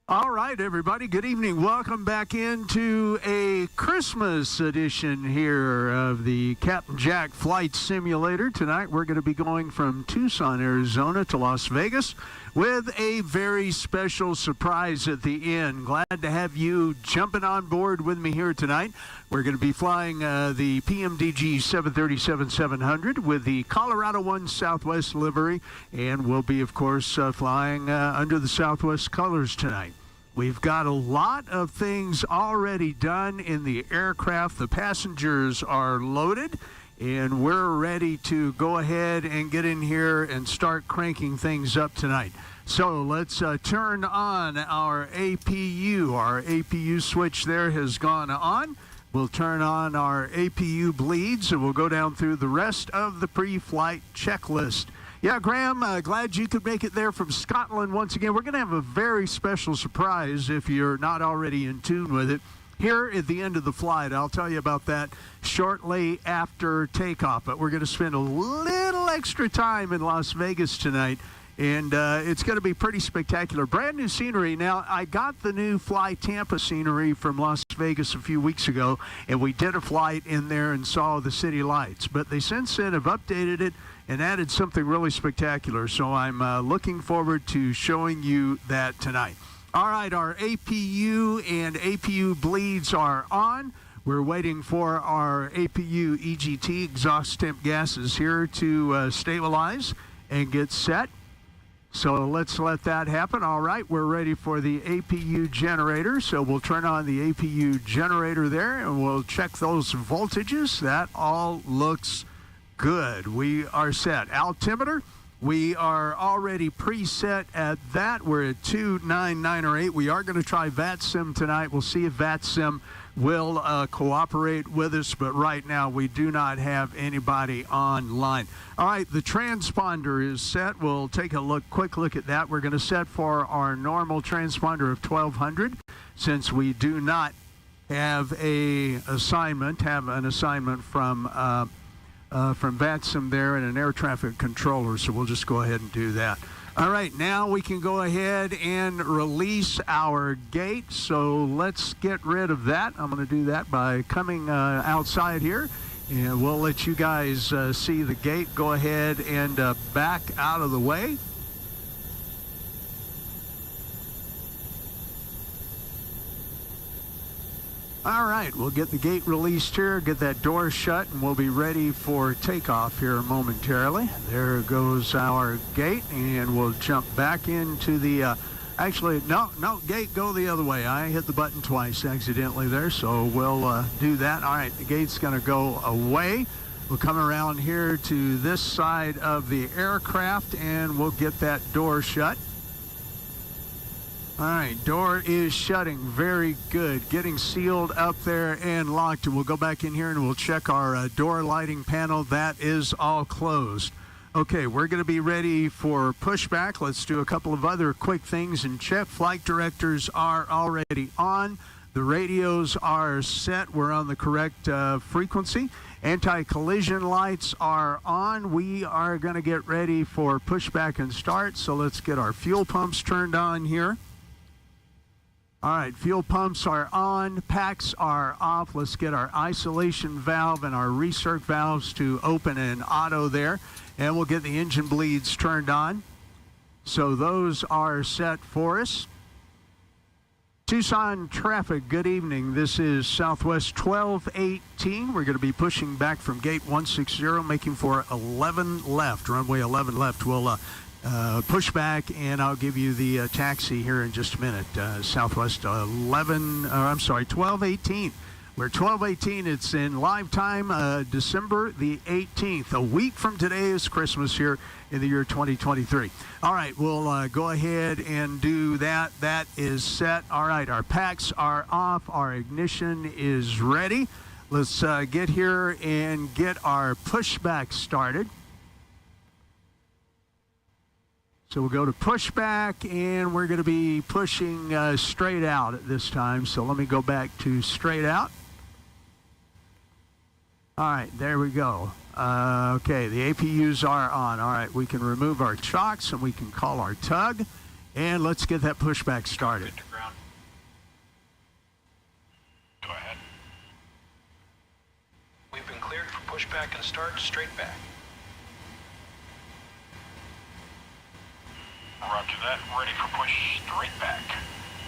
All right, everybody. Good evening. Welcome back into a Christmas edition here of the Captain Jack Flight Simulator. Tonight, we're going to be going from Tucson, Arizona to Las Vegas with a very special surprise at the end. Glad to have you jumping on board with me here tonight. We're going to be flying the PMDG 737-700 with the Colorado One Southwest livery, and we'll be, of course, flying under the Southwest colors tonight. We've got a lot of things already done in the aircraft. The passengers are loaded, and we're ready to go ahead and get in here and start cranking things up tonight. So let's turn on our APU. Our APU switch there has gone on. We'll turn on our APU bleeds, and we'll go down through the rest of the pre-flight checklist. Yeah, Graham, glad you could make it there from Scotland once again. We're going to have a very special surprise if you're not already in tune with it here at the end of the flight. I'll tell you about that shortly after takeoff. But we're going to spend a little extra time in Las Vegas tonight, and it's going to be pretty spectacular. Brand new scenery. Now, I got the new Fly Tampa scenery from Las Vegas a few weeks ago, and we did a flight in there and saw the city lights. But they since then have updated it and added something really spectacular. So I'm looking forward to showing you that tonight. All right, our APU and APU bleeds are on. We're waiting for our APU EGT exhaust temp gases here to stabilize and get set. So let's let that happen. All right, we're ready for the APU generator. So we'll turn on the APU generator there, and we'll check those voltages. That all looks good. We are set. Altimeter, we are already preset at that. We're at 29908. We are going to try VATSIM tonight. We'll see if VATSIM will cooperate with us, but right now we do not have anybody online. All right, the transponder is set. We'll take a quick look at that. We're going to set for our normal transponder of 1200 since we do not have an assignment from VATSIM there and an air traffic controller, so we'll just go ahead and do that. All right, now we can go ahead and release our gate, so let's get rid of that. I'm going to do that by coming outside here, and we'll let you guys see the gate. Go ahead and back out of the way. All right, we'll get the gate released here, get that door shut, and we'll be ready for takeoff here momentarily. There goes our gate, and we'll jump back into the, gate, go the other way. I hit the button twice accidentally there, so we'll do that. All right, the gate's going to go away. We'll come around here to this side of the aircraft, and we'll get that door shut. All right, door is shutting. Very good. Getting sealed up there and locked. And we'll go back in here and we'll check our door lighting panel. That is all closed. Okay, we're going to be ready for pushback. Let's do a couple of other quick things and check. Flight directors are already on. The radios are set. We're on the correct frequency. Anti-collision lights are on. We are going to get ready for pushback and start. So let's get our fuel pumps turned on here. All right, fuel pumps are on, packs are off. Let's get our isolation valve and our recirc valves to open and auto there, and we'll get the engine bleeds turned on. So those are set for us. Tucson traffic, good evening. This is Southwest 1218. We're going to be pushing back from gate 160, making for 11 left, runway 11 left. We'll push back, and I'll give you the taxi here in just a minute. Southwest 1218. We're 1218. It's in live time, December the 18th. A week from today is Christmas here in the year 2023. All right, we'll go ahead and do that. That is set. All right, our packs are off. Our ignition is ready. Let's get here and get our pushback started. So we'll go to pushback, and we're going to be pushing straight out at this time. So let me go back to straight out. All right, there we go. Okay, the APUs are on. All right, we can remove our chocks, and we can call our tug, and let's get that pushback started. pushback and start straight back. Roger that. Ready for push straight back.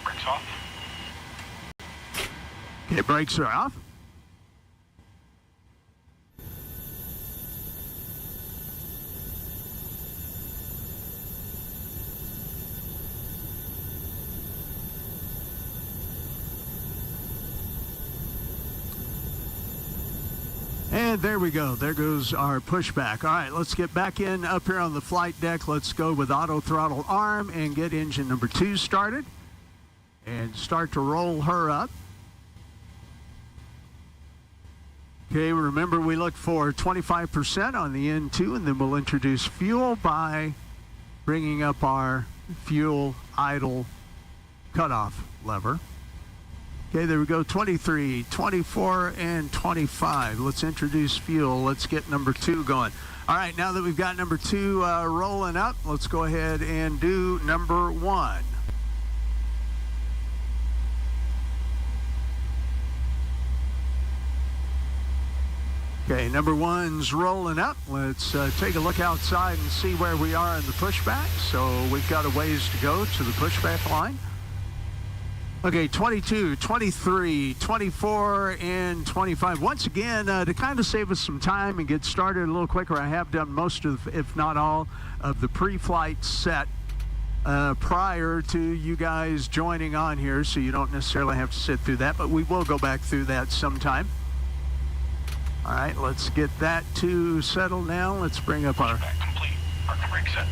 Brakes off. Okay, brakes are off. And there we go. There goes our pushback. All right, let's get back in up here on the flight deck. Let's go with auto throttle arm and get engine number 2 started and start to roll her up. Okay, remember we look for 25% on the N2, and then we'll introduce fuel by bringing up our fuel idle cutoff lever. Okay, there we go, 23, 24, and 25. Let's introduce fuel. Let's get number 2 going. All right, now that we've got number 2 rolling up, let's go ahead and do number 1. Okay, number 1's rolling up. Let's take a look outside and see where we are in the pushback. So we've got a ways to go to the pushback line. Okay, 22, 23, 24, and 25. Once again, to kind of save us some time and get started a little quicker, I have done most of, if not all, of the pre-flight set prior to you guys joining on here, so you don't necessarily have to sit through that, but we will go back through that sometime. All right, let's get that to settle now. Let's bring up our... Complete. Parking brake set.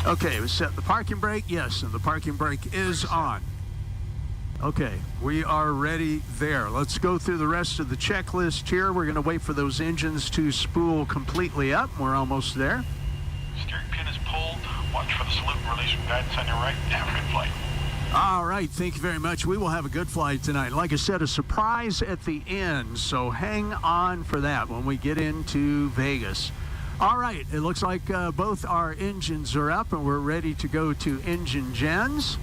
Okay, we set the parking brake. Yes, and the parking brake is on. Okay, we are ready there. Let's go through the rest of the checklist here. We're going to wait for those engines to spool completely up. We're almost there. Steering pin is pulled. Watch for the salute and release from guidance on your right. Have a good flight. All right, thank you very much. We will have a good flight tonight. Like I said, a surprise at the end, so hang on for that when we get into Vegas. All right, it looks like both our engines are up, and we're ready to go to engine gens.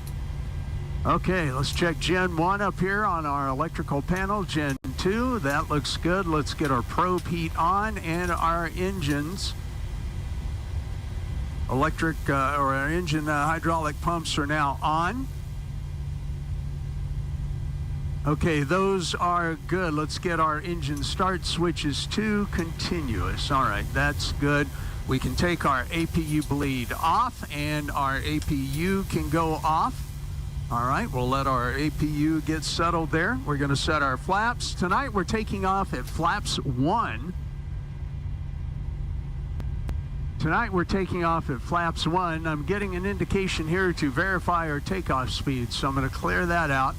Okay, let's check Gen 1 up here on our electrical panel. Gen 2, that looks good. Let's get our probe heat on, and our engines, or our engine hydraulic pumps are now on. Okay, those are good. Let's get our engine start switches to continuous. All right, that's good. We can take our APU bleed off, and our APU can go off. All right, we'll let our APU get settled there. We're going to set our flaps. Tonight we're taking off at flaps 1. Tonight we're taking off at flaps 1. I'm getting an indication here to verify our takeoff speed, so I'm going to clear that out.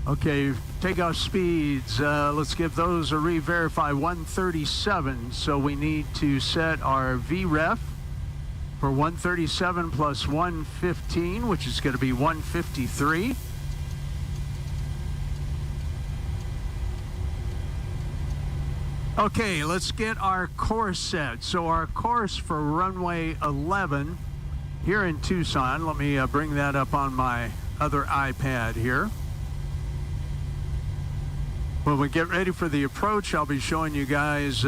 Okay, takeoff speeds, let's give those a re-verify. 137, so we need to set our VREF for 137 plus 115, which is going to be 153. Okay, let's get our course set. So our course for runway 11 here in Tucson, let me bring that up on my other iPad here. When we get ready for the approach, I'll be showing you guys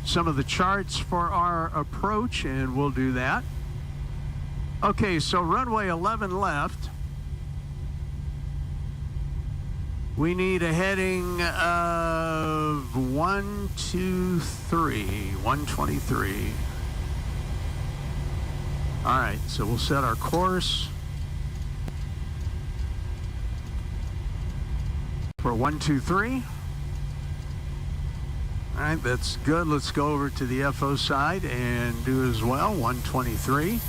some of the charts for our approach, and we'll do that. Okay, so runway 11 left. We need a heading of 123. All right, so we'll set our course for 123. All right, that's good. Let's go over to the FO side and do as well, 123.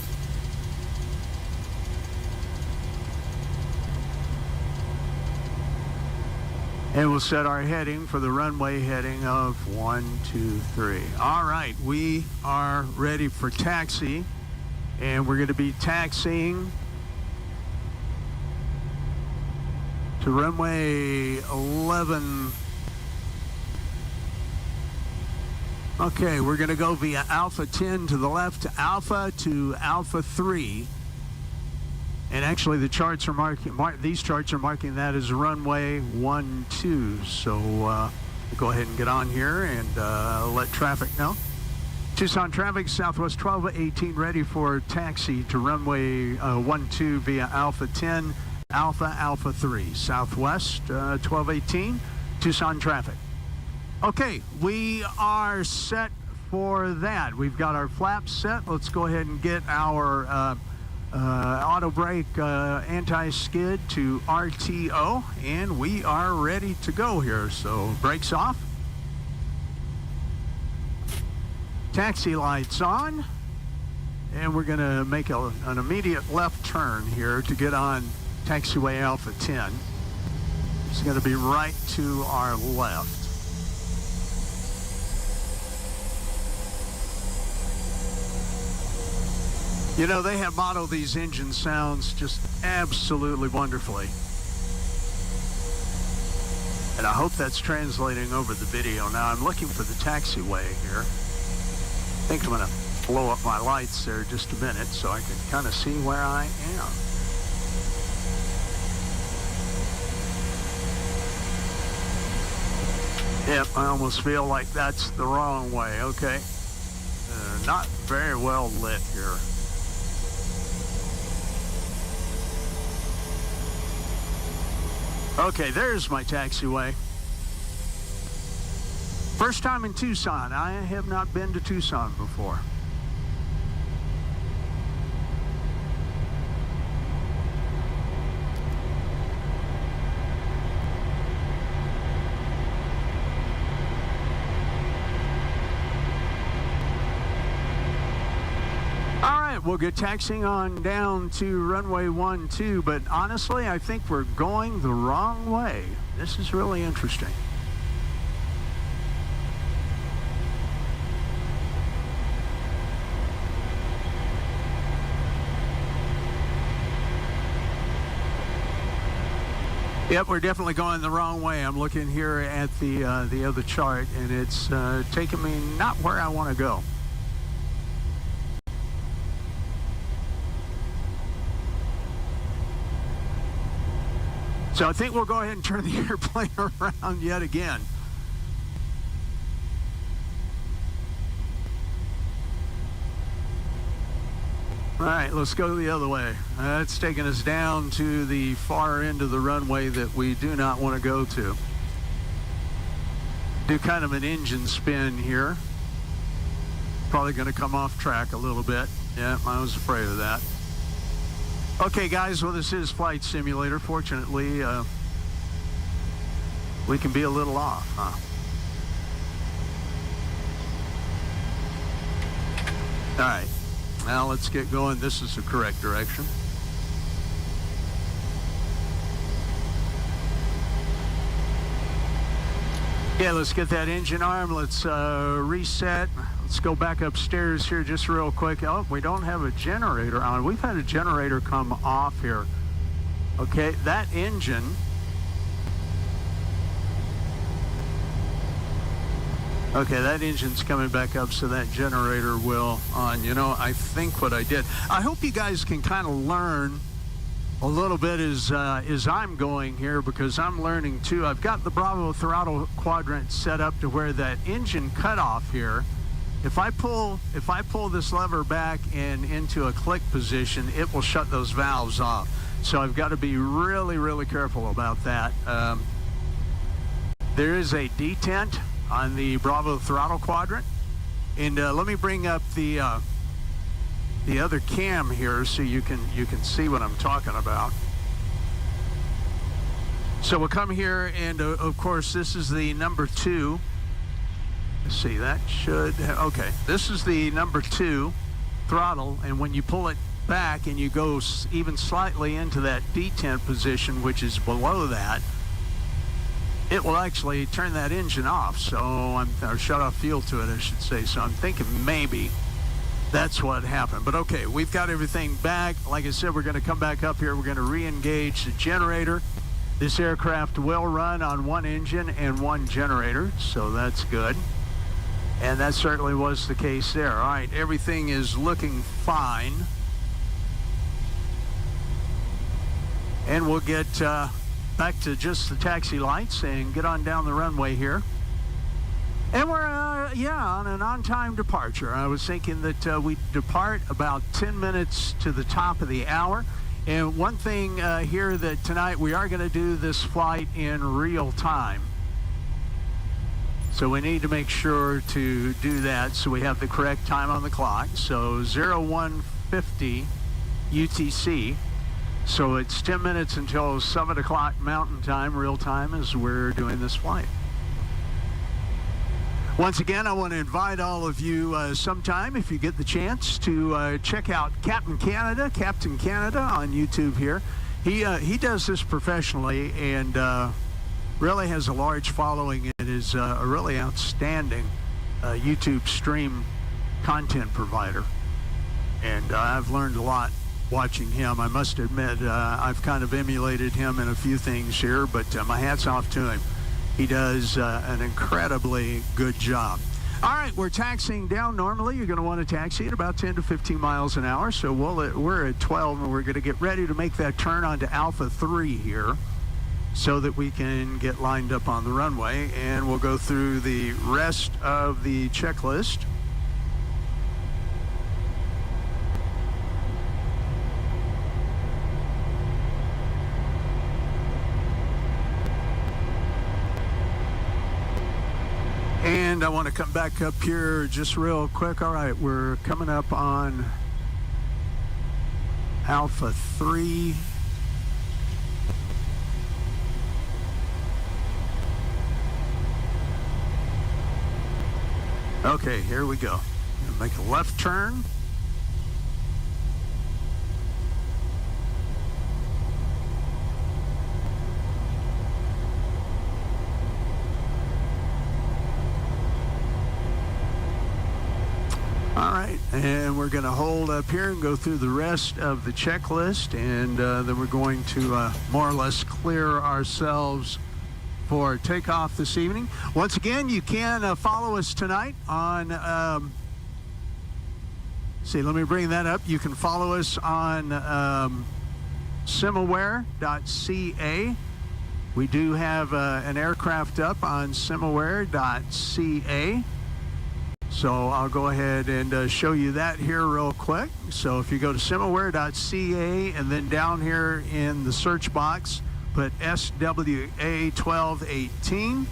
And we'll set our heading for the runway heading of 123. All right, we are ready for taxi, and we're going to be taxiing to runway 11. Okay, we're going to go via Alpha 10 to the left, Alpha to Alpha 3. And actually, the charts are these charts are marking that as runway 12. So we'll go ahead and get on here and let traffic know. Tucson traffic, Southwest 1218, ready for taxi to runway 12 via Alpha 10, Alpha 3. Southwest 1218, Tucson traffic. Okay, we are set for that. We've got our flaps set. Let's go ahead and get our auto brake anti-skid to RTO, and we are ready to go here. So brakes off. Taxi lights on, and we're going to make an immediate left turn here to get on taxiway Alpha 10. It's going to be right to our left. You know, they have modeled these engine sounds just absolutely wonderfully. And I hope that's translating over the video. Now I'm looking for the taxiway here. I think I'm going to blow up my lights there just a minute so I can kind of see where I am. Yep, I almost feel like that's the wrong way. Okay. Not very well lit here. Okay, there's my taxiway. First time in Tucson. I have not been to Tucson before. All right, we'll get taxiing on down to runway 12, but honestly, I think we're going the wrong way. This is really interesting. Yep, we're definitely going the wrong way. I'm looking here at the other chart, and it's taking me not where I want to go. So I think we'll go ahead and turn the airplane around yet again. All right, let's go the other way. That's taking us down to the far end of the runway that we do not want to go to. Do kind of an engine spin here. Probably going to come off track a little bit. Yeah, I was afraid of that. Okay, guys, well, this is Flight Simulator. Fortunately, we can be a little off, huh? All right. Now let's get going. This is the correct direction. Yeah, let's get that engine arm. Let's reset. Let's go back upstairs here just real quick. Oh, we don't have a generator on. We've had a generator come off here. Okay, that engine. Okay, that engine's coming back up, so that generator will on. You know, I think what I did. I hope you guys can kind of learn a little bit as I'm going here, because I'm learning too. I've got the Bravo throttle quadrant set up to where that engine cutoff here, if I pull this lever back and into a click position, it will shut those valves off. So I've got to be really, really careful about that. There is a detent on the Bravo throttle quadrant, and let me bring up the other cam here so you can see what I'm talking about. So we'll come here, and of course this is the number 2. Let's see, that should okay. This is the number 2 throttle, and when you pull it back and you go even slightly into that detent position, which is below that, it will actually turn that engine off. So or shut off fuel to it, I should say. So I'm thinking maybe that's what happened. But okay, we've got everything back. Like I said, we're going to come back up here. We're going to re-engage the generator. This aircraft will run on one engine and one generator, so that's good. And that certainly was the case there. All right, everything is looking fine. And we'll get back to just the taxi lights and get on down the runway here. And we're, on an on-time departure. I was thinking that we depart about 10 minutes to the top of the hour. And one thing here that tonight we are going to do this flight in real time. So we need to make sure to do that so we have the correct time on the clock. So 0150 UTC. So it's 10 minutes until 7 o'clock Mountain Time, real time, as we're doing this flight. Once again, I want to invite all of you sometime, if you get the chance, to check out Captain Canada on YouTube here. He does this professionally and really has a large following and is a really outstanding YouTube stream content provider. And I've learned a lot watching him. I must admit, I've kind of emulated him in a few things here, but my hat's off to him. He does an incredibly good job. All right, we're taxiing down. Normally, you're going to want to taxi at about 10 to 15 miles an hour. So we're at 12, and we're going to get ready to make that turn onto Alpha 3 here so that we can get lined up on the runway. And we'll go through the rest of the checklist. And I want to come back up here just real quick. All right, we're coming up on Alpha 3. Okay, here we go. Make a left turn. All right, and we're going to hold up here and go through the rest of the checklist, and then we're going to more or less clear ourselves for takeoff this evening. Once again, you can follow us tonight on, let me bring that up. You can follow us on simaware.ca. We do have an aircraft up on simaware.ca. So I'll go ahead and show you that here real quick. So if you go to simaware.ca and then down here in the search box, put SWA 1218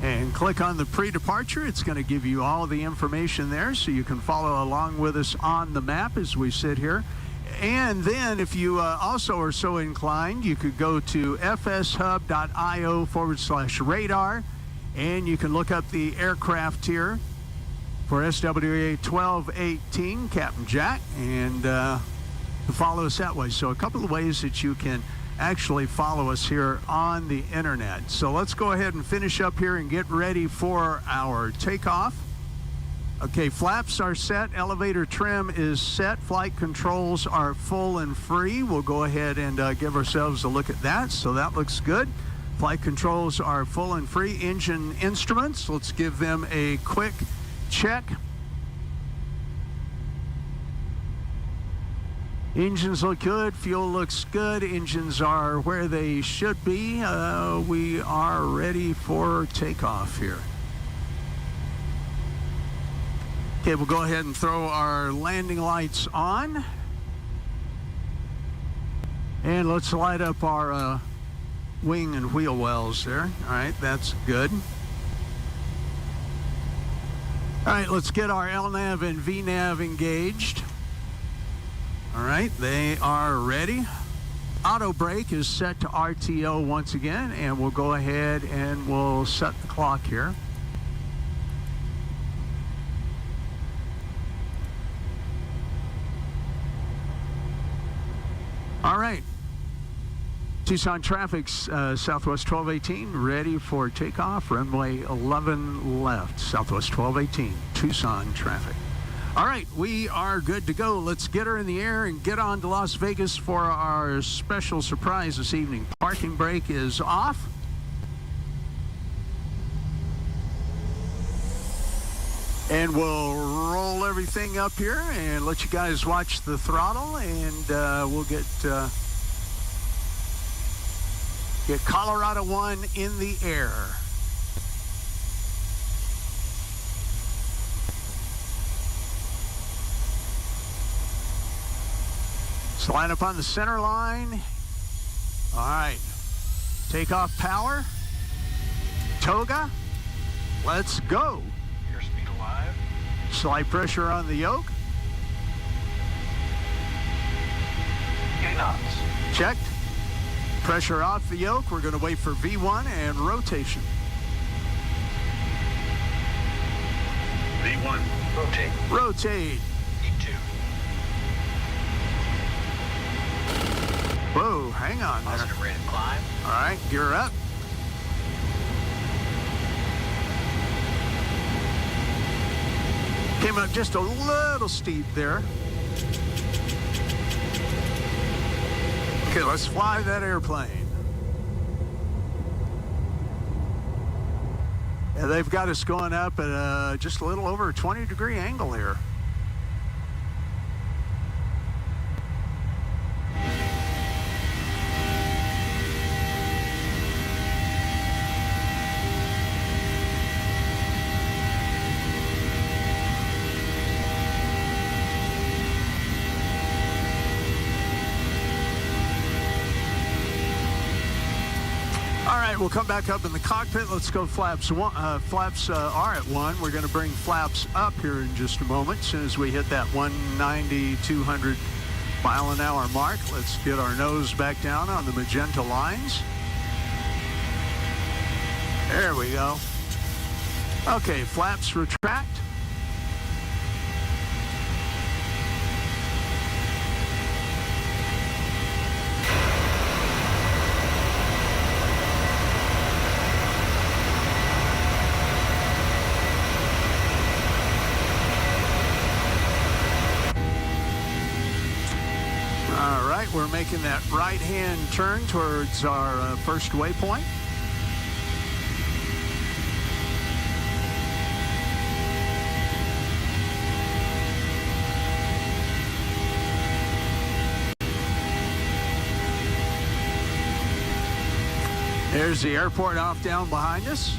and click on the pre-departure. It's going to give you all of the information there so you can follow along with us on the map as we sit here. And then if you also are so inclined, you could go to fshub.io/radar. And you can look up the aircraft here for SWA 1218, Captain Jack, and follow us that way. So a couple of ways that you can actually follow us here on the internet. So let's go ahead and finish up here and get ready for our takeoff. Okay, flaps are set, elevator trim is set, flight controls are full and free. We'll go ahead and give ourselves a look at that. So that looks good. Flight controls are full and free. Engine instruments, let's give them a quick check. Engines look good, fuel looks good, engines are where they should be. We are ready for takeoff here. Okay, we'll go ahead and throw our landing lights on. And let's light up our wing and wheel wells there. All right, that's good. All right, let's get our LNAV and VNAV engaged. All right, they are ready. Auto brake is set to RTO once again, and we'll go ahead and we'll set the clock here. All right. Tucson traffic's Southwest 1218 ready for takeoff. Runway 11 left. Southwest 1218, Tucson traffic. All right, we are good to go. Let's get her in the air and get on to Las Vegas for our special surprise this evening. Parking brake is off. And we'll roll everything up here and let you guys watch the throttle, and we'll get Colorado 1 in the air. So line up on the center line. All right. Takeoff power. Toga. Let's go. Airspeed alive. Slight pressure on the yoke. 8 knots. Checked. Pressure off the yoke. We're going to wait for V1 and rotation. V1. Rotate. Rotate. E2. Whoa, hang on there. Positive rate of climb. All right, gear up. Came up just a little steep there. Okay, let's fly that airplane. Yeah, they've got us going up at just a little over a 20-degree angle here. We'll come back up in the cockpit. Let's go flaps one. Flaps are at 1. We're going to bring flaps up here in just a moment. As soon as we hit that 190, 200 mile an hour mark, let's get our nose back down on the magenta lines. There we go. Okay, flaps retract. We're making that right-hand turn towards our first waypoint. There's the airport off down behind us.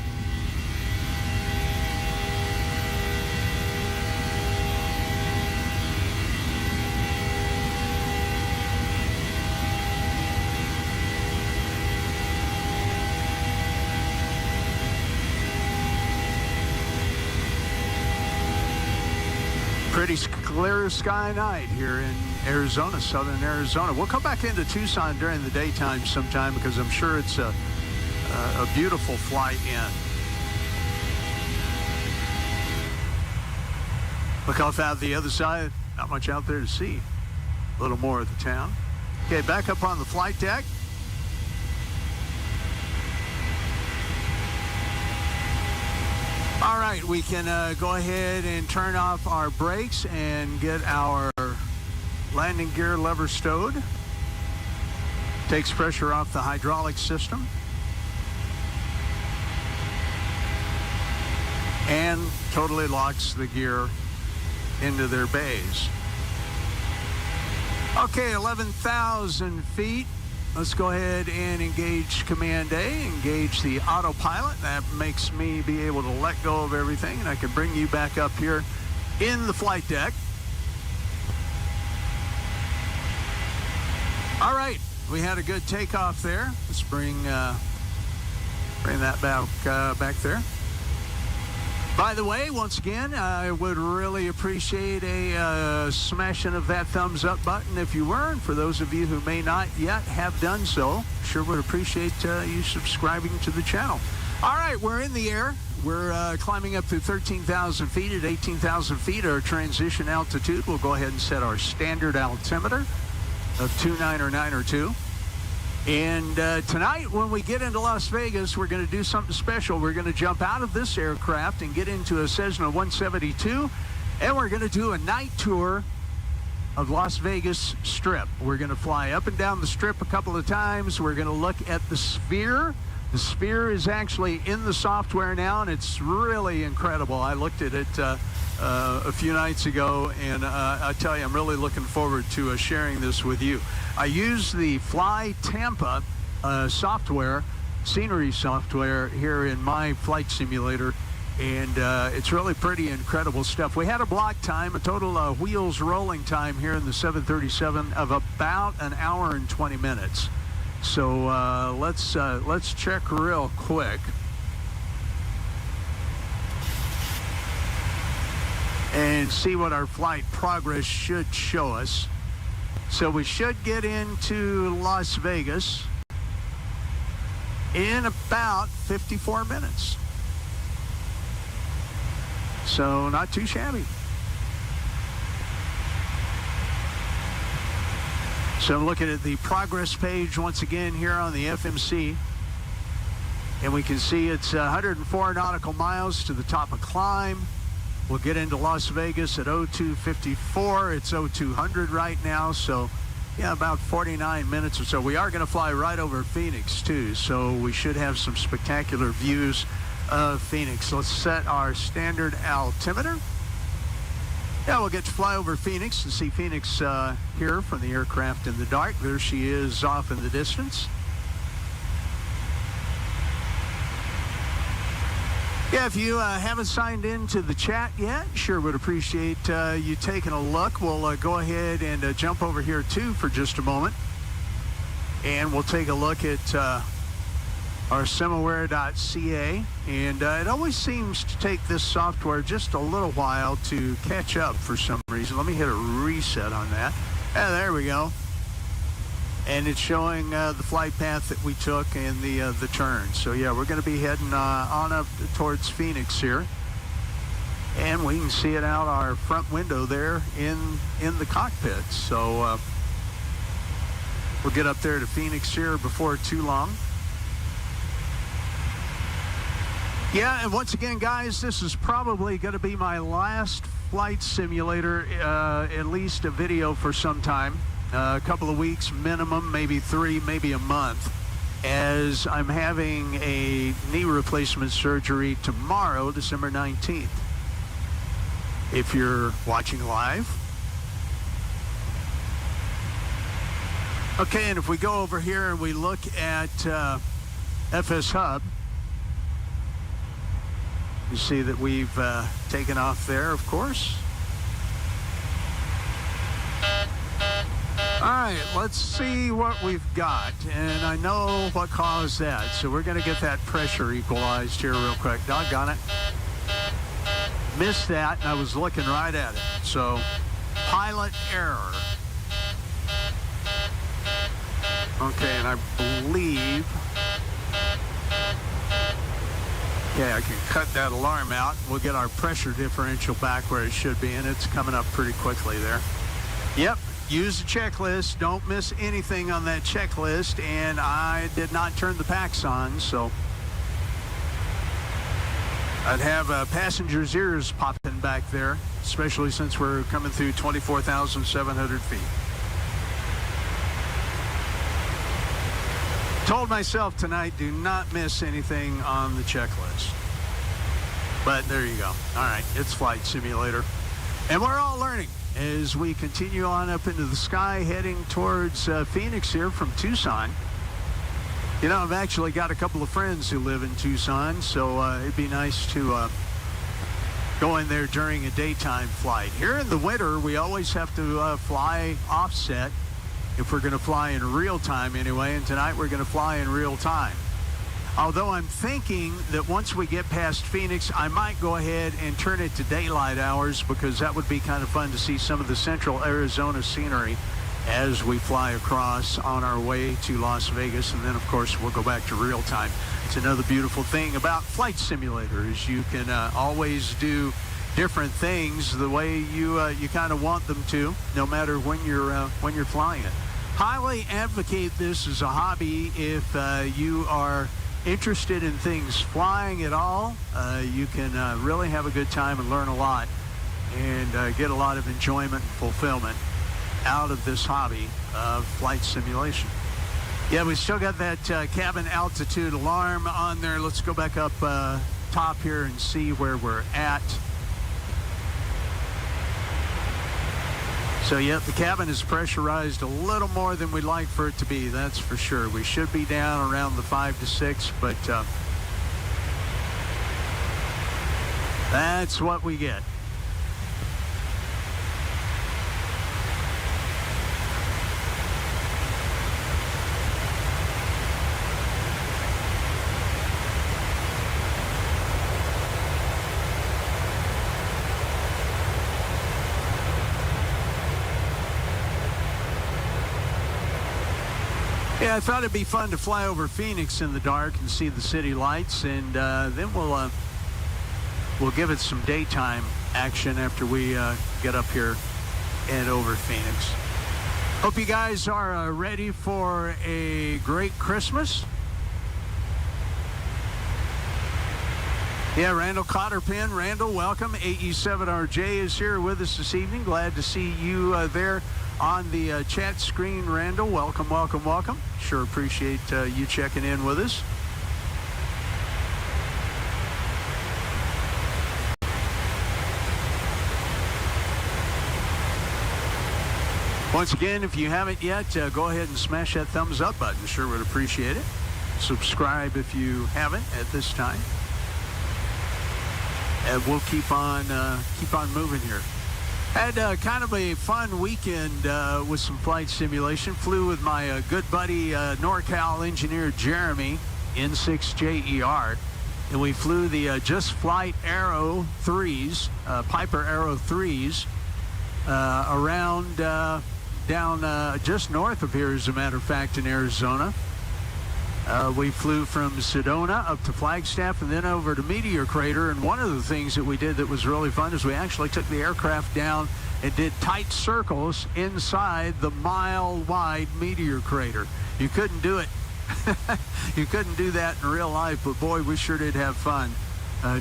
Pretty clear sky night here in Arizona, southern Arizona. We'll come back into Tucson during the daytime sometime because I'm sure it's a beautiful flight in. Look off out the other side. Not much out there to see. A little more of the town. Okay, back up on the flight deck. All right, we can go ahead and turn off our brakes and get our landing gear lever stowed. Takes pressure off the hydraulic system. And totally locks the gear into their bays. Okay, 11,000 feet. Let's go ahead and engage Command A, engage the autopilot. That makes me be able to let go of everything, and I can bring you back up here in the flight deck. All right, we had a good takeoff there. Let's bring that back there. By the way, once again, I would really appreciate a smashing of that thumbs up button if you were. And for those of you who may not yet have done so, sure would appreciate you subscribing to the channel. All right, we're in the air. We're climbing up through 13,000 feet. At 18,000 feet, our transition altitude. We'll go ahead and set our standard altimeter of 29902. And tonight, when we get into Las Vegas, we're going to do something special. We're going to jump out of this aircraft and get into a Cessna 172, and we're going to do a night tour of Las Vegas Strip. We're going to fly up and down the Strip a couple of times. We're going to look at the Sphere. The Sphere is actually in the software now, and it's really incredible. I looked at it a few nights ago, and I tell you, I'm really looking forward to sharing this with you. I use the Fly Tampa software, scenery software here in my flight simulator, and it's really pretty incredible stuff. We had a block time, a total wheels rolling time here in the 737 of about an hour and 20 minutes. So let's check real quick. And see what our flight progress should show us. So we should get into Las Vegas in about 54 minutes. So not too shabby. So I'm looking at the progress page once again here on the FMC. And we can see it's 104 nautical miles to the top of climb. We'll get into Las Vegas at 02:54. It's 0200 right now, so yeah, about 49 minutes or so. We are going to fly right over Phoenix too, so we should have some spectacular views of Phoenix. Let's set our standard altimeter. Yeah, we'll get to fly over Phoenix and see Phoenix here from the aircraft in the dark. There she is off in the distance. Yeah, if you haven't signed in to the chat yet, sure would appreciate you taking a look. We'll go ahead and jump over here too for just a moment. And we'll take a look at our simaware.ca. And it always seems to take this software just a little while to catch up for some reason. Let me hit a reset on that. Yeah, there we go. And it's showing the flight path that we took and the turn. So yeah, we're going to be heading on up towards Phoenix here, and we can see it out our front window there in the cockpit. So we'll get up there to Phoenix here before too long. Yeah, and once again, guys, this is probably going to be my last flight simulator, at least a video for some time. A couple of weeks minimum, maybe 3, maybe a month, as I'm having a knee replacement surgery tomorrow, December 19th. If you're watching live. Okay, and if we go over here and we look at FS Hub, you see that we've taken off there, of course. All right, let's see what we've got, and I know what caused that, so we're going to get that pressure equalized here real quick. Doggone it. Missed that, and I was looking right at it. So, pilot error. Okay, and I believe... Okay, I can cut that alarm out. We'll get our pressure differential back where it should be, and it's coming up pretty quickly there. Yep. Use the checklist. Don't miss anything on that checklist. And I did not turn the packs on, so I'd have passengers' ears popping back there, especially since we're coming through 24,700 feet. Told myself tonight, do not miss anything on the checklist. But there you go. All right, it's Flight Simulator. And we're all learning as we continue on up into the sky, heading towards Phoenix here from Tucson. You know, I've actually got a couple of friends who live in Tucson, so it'd be nice to go in there during a daytime flight. Here in the winter, we always have to fly offset if we're going to fly in real time anyway, and tonight we're going to fly in real time. Although I'm thinking that once we get past Phoenix, I might go ahead and turn it to daylight hours, because that would be kind of fun to see some of the central Arizona scenery as we fly across on our way to Las Vegas. And then, of course, we'll go back to real time. It's another beautiful thing about Flight Simulator is you can always do different things the way you kind of want them to, no matter when you're flying it. Highly advocate this as a hobby if you are interested in things flying at all. You can really have a good time and learn a lot, and get a lot of enjoyment and fulfillment out of this hobby of flight simulation. Yeah, we still got that cabin altitude alarm on there. Let's go back up top here and see where we're at. So, yeah, the cabin is pressurized a little more than we'd like for it to be, that's for sure. We should be down around the 5 to 6, but that's what we get. Yeah, I thought it'd be fun to fly over Phoenix in the dark and see the city lights, and then we'll give it some daytime action after we get up here and over Phoenix. Hope you guys are ready for a great Christmas. Yeah, Randall Cotterpin. Randall, welcome. AE7RJ is here with us this evening. Glad to see you there on the chat screen, Randall. Welcome, welcome, welcome. Sure appreciate you checking in with us. Once again, if you haven't yet, go ahead and smash that thumbs up button. Sure would appreciate it. Subscribe if you haven't at this time. And we'll keep on moving here. Had kind of a fun weekend with some flight simulation. Flew with my good buddy NorCal engineer Jeremy, N6JER, and we flew the Just Flight Aero 3s, Piper Aero 3s, around down just north of here, as a matter of fact, in Arizona. We flew from Sedona up to Flagstaff and then over to Meteor Crater. And one of the things that we did that was really fun is we actually took the aircraft down and did tight circles inside the mile-wide Meteor Crater. You couldn't do it. You couldn't do that in real life, but boy, we sure did have fun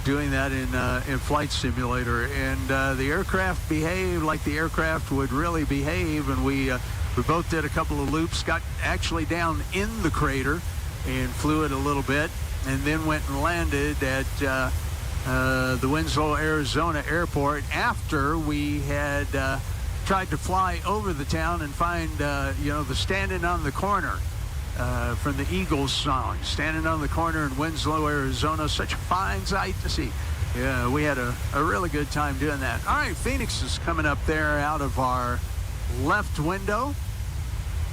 doing that in Flight Simulator. And the aircraft behaved like the aircraft would really behave, and we both did a couple of loops, got actually down in the crater and flew it a little bit, and then went and landed at the Winslow, Arizona airport after we had tried to fly over the town and find, the Standing on the Corner from the Eagles song. Standing on the Corner in Winslow, Arizona. Such a fine sight to see. Yeah, we had a really good time doing that. All right, Phoenix is coming up there out of our left window.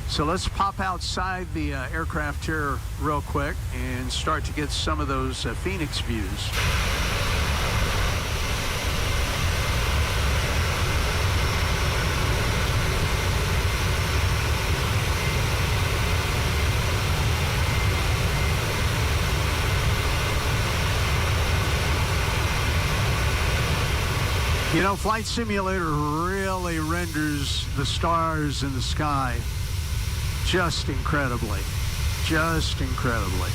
So let's pop outside the aircraft here real quick and start to get some of those Phoenix views. You know, Flight Simulator really renders the stars in the sky just incredibly. Just incredibly.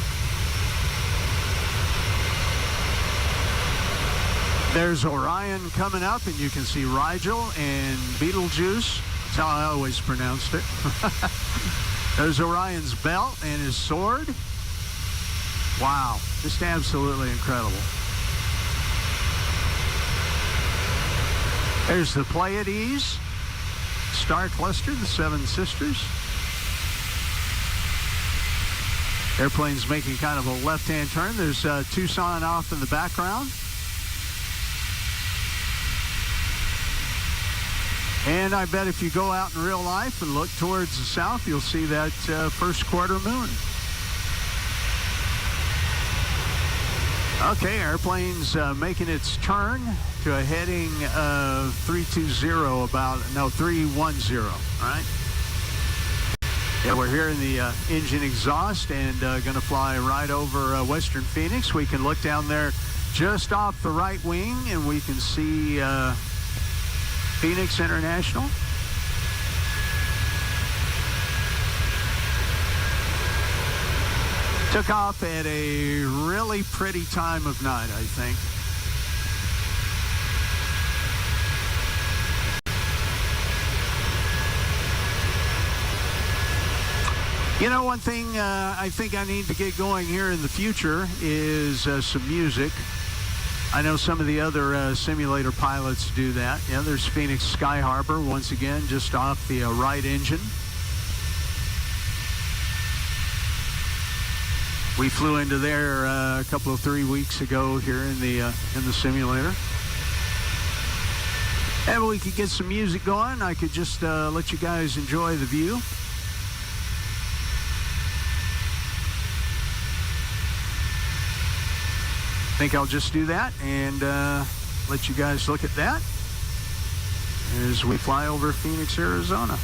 There's Orion coming up, and you can see Rigel and Betelgeuse. That's how I always pronounced it. There's Orion's belt and his sword. Wow, just absolutely incredible. There's the Pleiades, star cluster, the Seven Sisters. Airplane's making kind of a left-hand turn. There's Tucson off in the background. And I bet if you go out in real life and look towards the south, you'll see that first quarter moon. Okay, airplane's making its turn to a heading of 310 310, right? Yeah, we're hearing the engine exhaust and going to fly right over Western Phoenix. We can look down there just off the right wing, and we can see Phoenix International. Took off at a really pretty time of night, I think. You know, one thing I think I need to get going here in the future is some music. I know some of the other simulator pilots do that. Yeah, there's Phoenix Sky Harbor, once again, just off the right engine. We flew into there a couple of 3 weeks ago here in the simulator. And we could get some music going. I could just let you guys enjoy the view. I think I'll just do that and let you guys look at that as we fly over Phoenix, Arizona.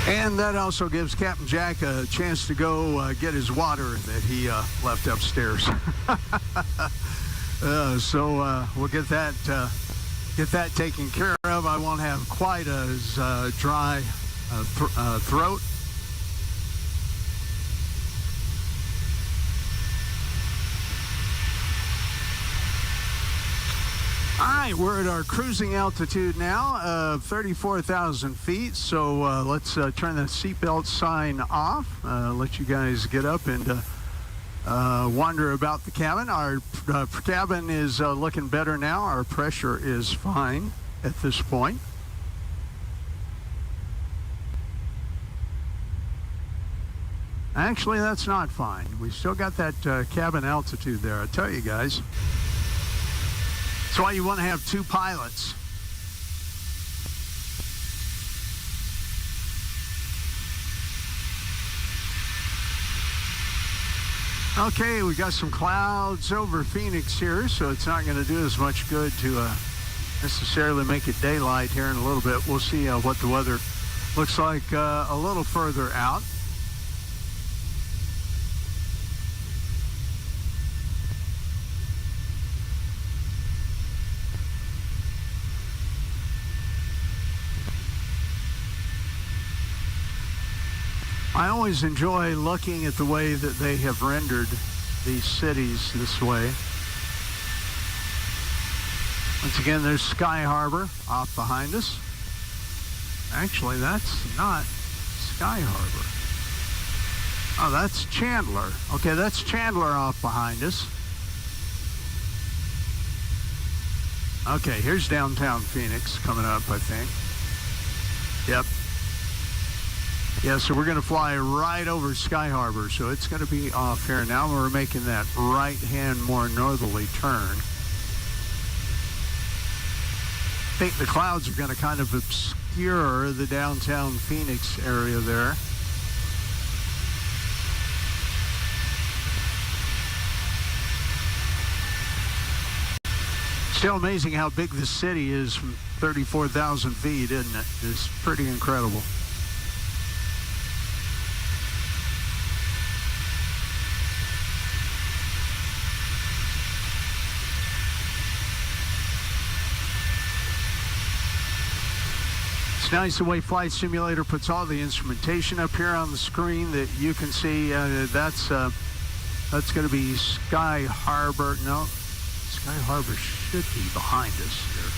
And that also gives Captain Jack a chance to go get his water that he left upstairs. So we'll get that taken care of. I won't have quite as dry throat. All right, we're at our cruising altitude now of 34,000 feet. So let's turn the seatbelt sign off. Let you guys get up and wander about the cabin. Our cabin is looking better now. Our pressure is fine at this point. Actually, that's not fine. We still got that cabin altitude there, I tell you guys. That's why you want to have two pilots. Okay, we got some clouds over Phoenix here, so it's not going to do as much good to necessarily make it daylight here in a little bit. We'll see what the weather looks like a little further out. I always enjoy looking at the way that they have rendered these cities this way. Once again, there's Sky Harbor off behind us. Actually, that's not Sky Harbor. Oh, that's Chandler. Okay, that's Chandler off behind us. Okay, here's downtown Phoenix coming up, I think. Yep. Yeah, so we're going to fly right over Sky Harbor, so it's going to be off here. Now we're making that right-hand, more northerly turn. I think the clouds are going to kind of obscure the downtown Phoenix area there. Still amazing how big this city is from 34,000 feet, isn't it? It's pretty incredible. Nice the way Flight Simulator puts all the instrumentation up here on the screen that you can see. That's going to be Sky Harbor. No, Sky Harbor should be behind us here.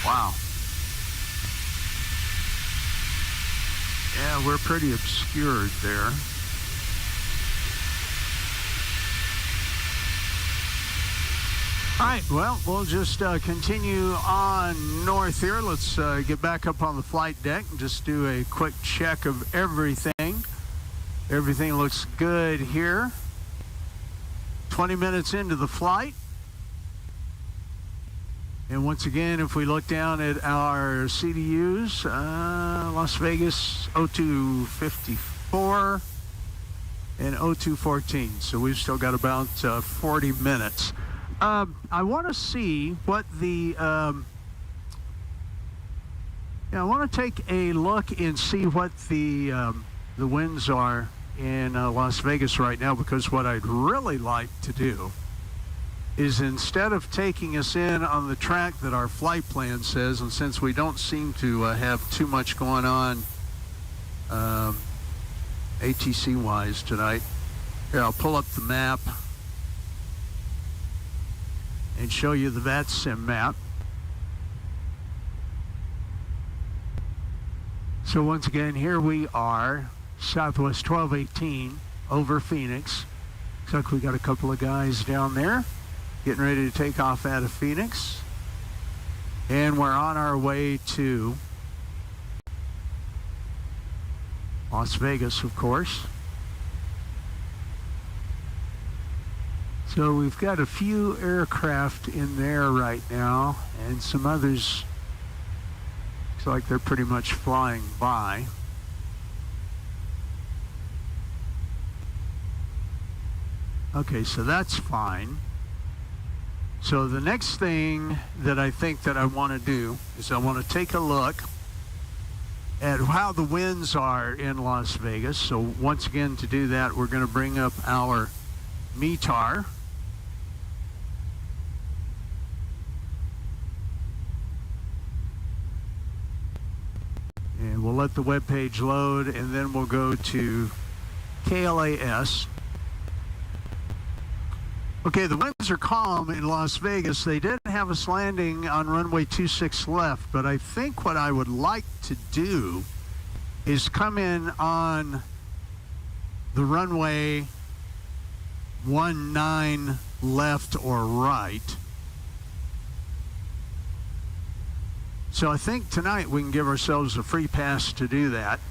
Wow. Yeah, we're pretty obscured there. All right, well, we'll just continue on north here. Let's get back up on the flight deck and just do a quick check of everything. Everything looks good here. 20 minutes into the flight. And once again, if we look down at our CDUs, Las Vegas 0254 and 0214. So we've still got about 40 minutes. I want to see what the... I want to take a look and see what the winds are in Las Vegas right now, because what I'd really like to do is, instead of taking us in on the track that our flight plan says, and since we don't seem to have too much going on ATC-wise tonight, here, I'll pull up the map and show you the VATSIM map. So once again, here we are, Southwest 1218 over Phoenix. Looks like we got a couple of guys down there getting ready to take off out of Phoenix. And we're on our way to Las Vegas, of course. So we've got a few aircraft in there right now, and some others, looks like they're pretty much flying by. Okay, so that's fine. So the next thing that I think that I want to do is I want to take a look at how the winds are in Las Vegas. So once again, to do that, we're going to bring up our METAR. And we'll let the web page load, and then we'll go to KLAS. Okay, the winds are calm in Las Vegas. They did have us landing on runway 26 left, but I think what I would like to do is come in on the runway 19 left or right. So I think tonight we can give ourselves a free pass to do that.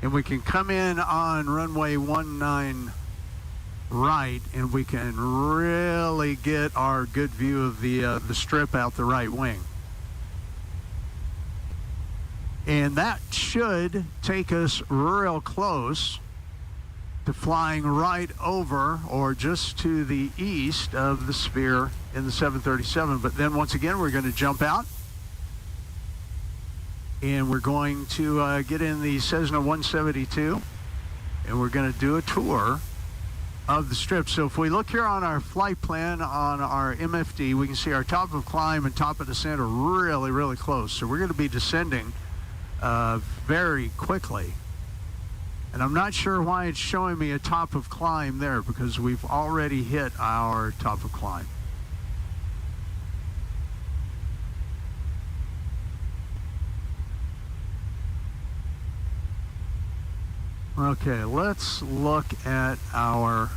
And we can come in on runway 19 right, and we can really get our good view of the strip out the right wing. And that should take us real close to flying right over or just to the east of the sphere in the 737. But then once again, we're going to jump out, and we're going to get in the Cessna 172, and we're going to do a tour of the strip. So if we look here on our flight plan on our MFD, we can see our top of climb and top of descent are really, really close. So we're going to be descending very quickly. And I'm not sure why it's showing me a top of climb there, because we've already hit our top of climb. Okay, let's look at our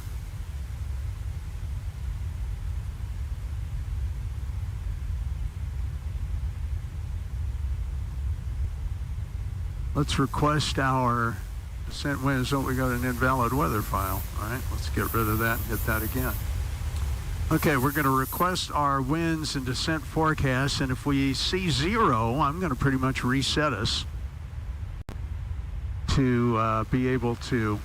let's request our descent winds. Don't we got an invalid weather file? All right, let's get rid of that and hit that again. Okay, we're going to request our winds and descent forecast, and if we see 0, I'm going to pretty much reset us to be able to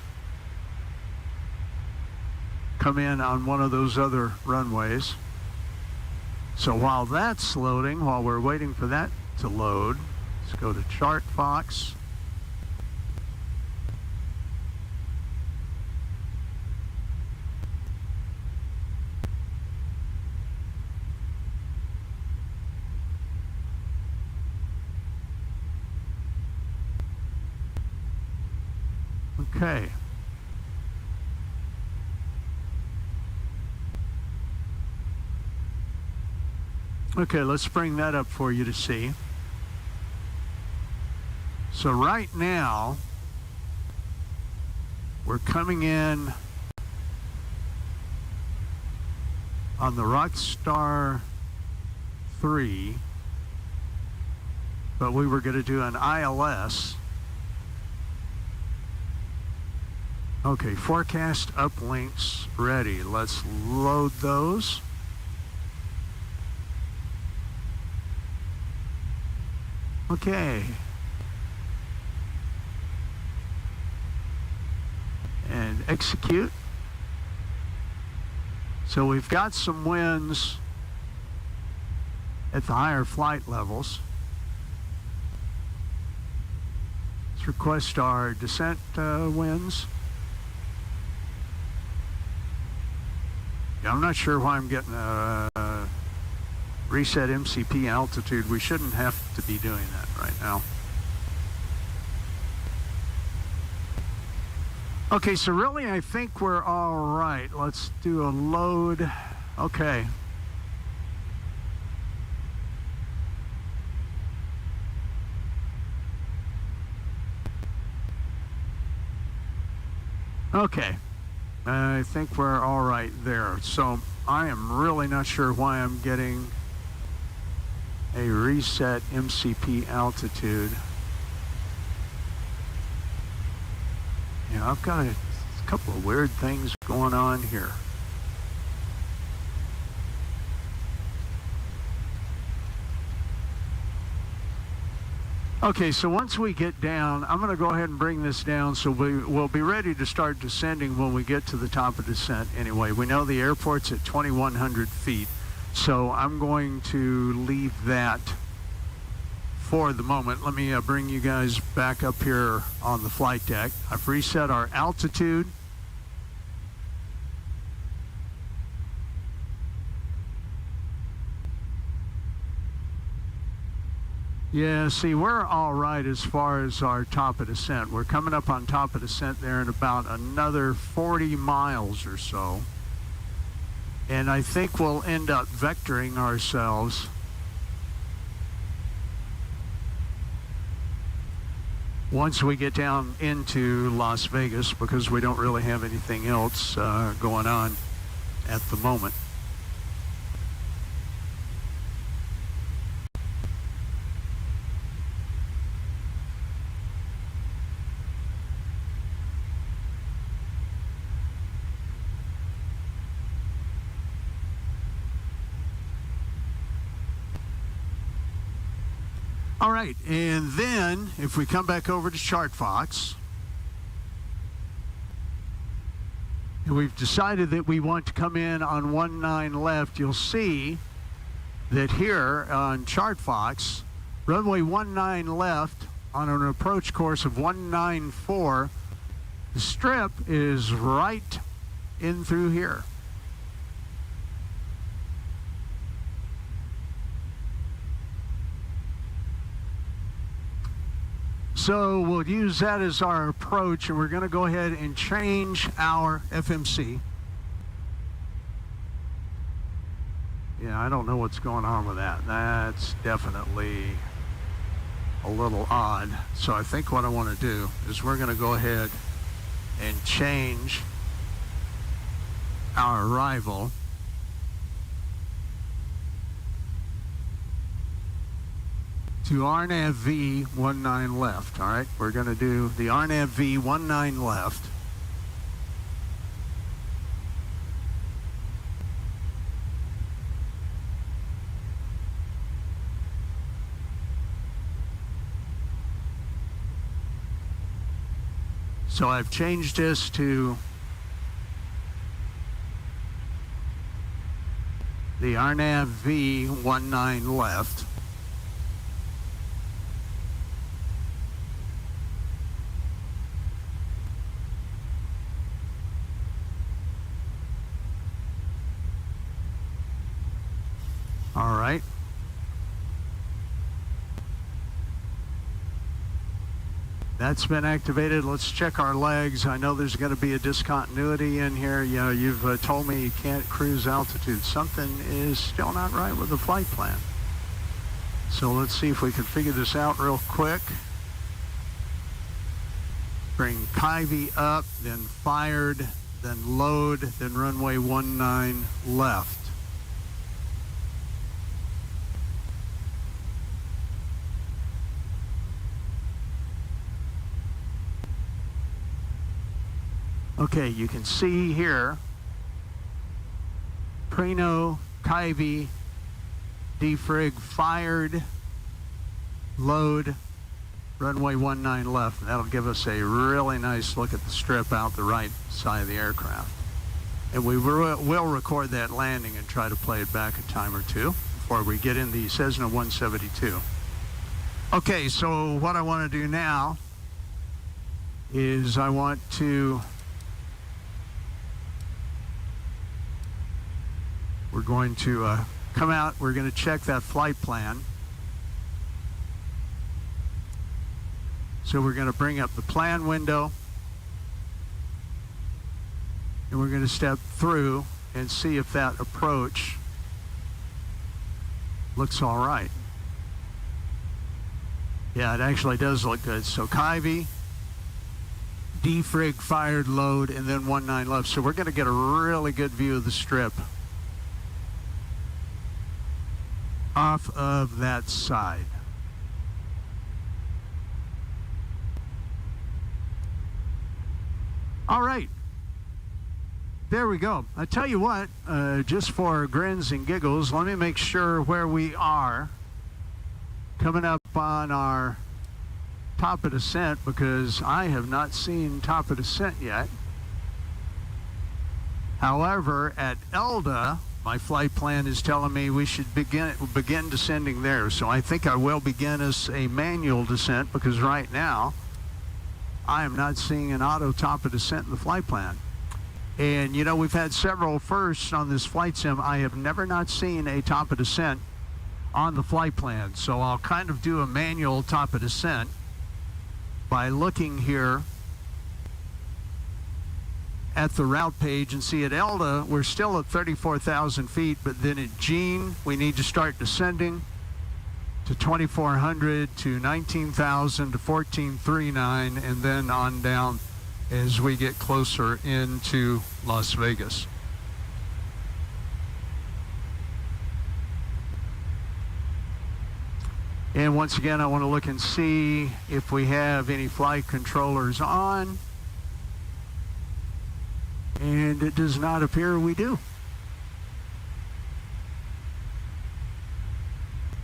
come in on one of those other runways. So while that's loading, while we're waiting for that to load, let's go to Chart Fox. Okay. Okay, let's bring that up for you to see. So right now, we're coming in on the Rockstar 3, but we were going to do an ILS Okay, forecast uplinks ready. Let's load those. Okay. And execute. So we've got some winds at the higher flight levels. Let's request our descent winds. Yeah, I'm not sure why I'm getting a reset MCP altitude. We shouldn't have to be doing that right now. Okay, so really I think we're all right. Let's do a load. Okay. Okay. I think we're all right there. So I am really not sure why I'm getting a reset MCP altitude. Yeah, I've got a couple of weird things going on here. Okay, so once we get down, I'm going to go ahead and bring this down so we'll be ready to start descending when we get to the top of descent anyway. We know the airport's at 2,100 feet, so I'm going to leave that for the moment. Let me bring you guys back up here on the flight deck. I've reset our altitude. Yeah, see, we're all right as far as our top of descent. We're coming up on top of descent there in about another 40 miles or so. And I think we'll end up vectoring ourselves once we get down into Las Vegas, because we don't really have anything else going on at the moment. All right, and then if we come back over to ChartFox, and we've decided that we want to come in on 19 left, you'll see that here on ChartFox, runway 19 left on an approach course of 194, the strip is right in through here. So we'll use that as our approach, and we're going to go ahead and change our FMC. Yeah, I don't know what's going on with that. That's definitely a little odd. So I think what I want to do is we're going to go ahead and change our arrival to RNAV V 19 left. All right, we're going to do the RNAV V 19 left. So I've changed this to the RNAV V 19 left. All right. That's been activated. Let's check our legs. I know there's going to be a discontinuity in here. You know, you've told me you can't cruise altitude. Something is still not right with the flight plan. So let's see if we can figure this out real quick. Bring Kyvie up, then fired, then load, then runway 19 left. Okay, you can see here, Preno, Kyvie, defrig fired, load, runway 19 left. That'll give us a really nice look at the strip out the right side of the aircraft. And we will record that landing and try to play it back a time or two before we get in the Cessna 172. Okay, so what I want to do now is I want to, we're going to come out, we're going to check that flight plan. So we're going to bring up the plan window, and we're going to step through and see if that approach looks all right. Yeah, it actually does look good. So Kyvie, defrig fired, load, and then 19 left. So we're going to get a really good view of the strip off of that side. All right, there we go. I tell you what, just for grins and giggles, let me make sure where we are coming up on our top of descent, because I have not seen top of descent yet. However, at Elda, my flight plan is telling me we should begin descending there. So I think I will begin us a manual descent, because right now I am not seeing an auto top of descent in the flight plan. And you know, we've had several firsts on this flight sim. I have never not seen a top of descent on the flight plan. So I'll kind of do a manual top of descent by looking here at the route page and see at Elda, we're still at 34,000 feet, but then at Jean, we need to start descending to 2,400 to 19,000 to 1439, and then on down as we get closer into Las Vegas. And once again, I want to look and see if we have any flight controllers on. And it does not appear we do.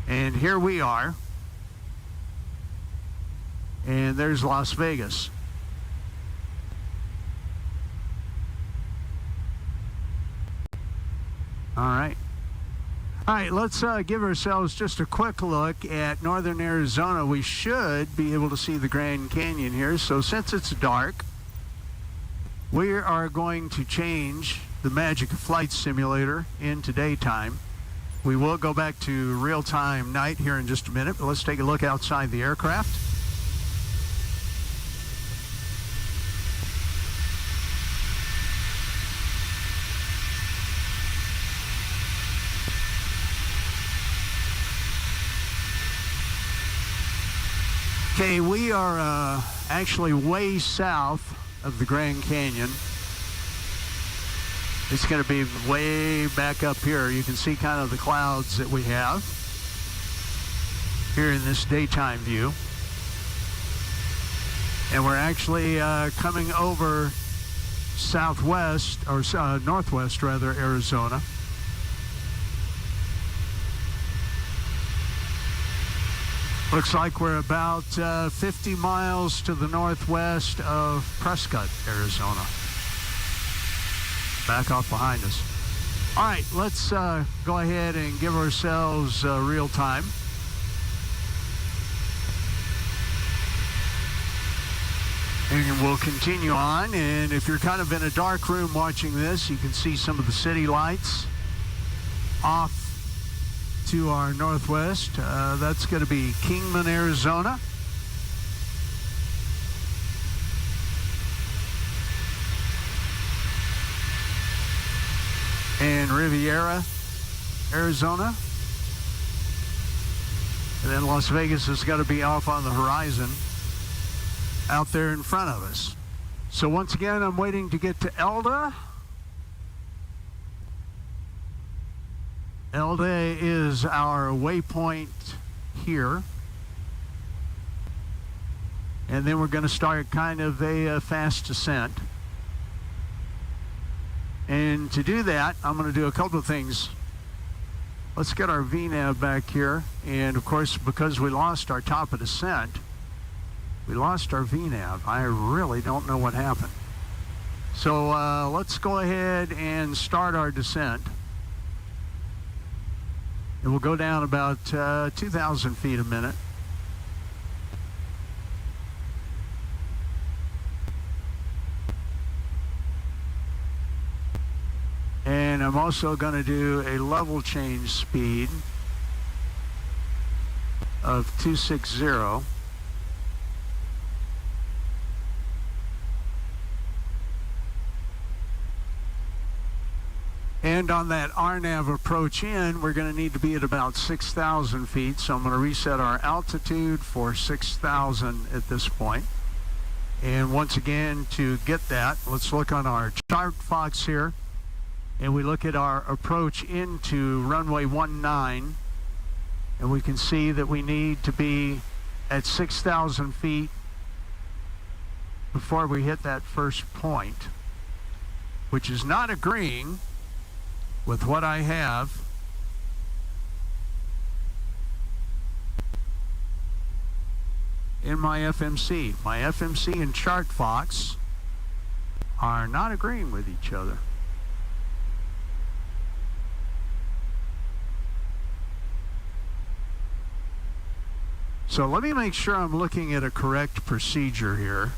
And here we are. And there's Las Vegas. All right. All right, let's give ourselves just a quick look at northern Arizona. We should be able to see the Grand Canyon here. So since it's dark, we are going to change the magic of Flight Simulator into daytime. We will go back to real-time night here in just a minute, but let's take a look outside the aircraft. Okay, we are actually way south of the Grand Canyon. It's going to be way back up here. You can see kind of the clouds that we have here in this daytime view. And we're actually coming over southwest, or northwest rather, Arizona. Looks like we're about 50 miles to the northwest of Prescott, Arizona. Back off behind us. All right, let's go ahead and give ourselves real time. And we'll continue on. And if you're kind of in a dark room watching this, you can see some of the city lights off to our northwest. That's going to be Kingman, Arizona. And Riviera, Arizona. And then Las Vegas has got to be off on the horizon out there in front of us. So once again, I'm waiting to get to Elda. Elda is our waypoint here. And then we're going to start kind of a fast descent. And to do that, I'm going to do a couple of things. Let's get our VNAV back here. And of course, because we lost our top of descent, we lost our VNAV. I really don't know what happened. So let's go ahead and start our descent. And we'll go down about 2,000 feet a minute. And I'm also going to do a level change speed of 260. And on that RNAV approach in, we're going to need to be at about 6,000 feet. So I'm going to reset our altitude for 6,000 at this point. And once again, to get that, let's look on our chart box here. And we look at our approach into runway 19. And we can see that we need to be at 6,000 feet before we hit that first point, which is not agreeing with what I have in my FMC. My FMC and chart box are not agreeing with each other. So let me make sure I'm looking at a correct procedure here.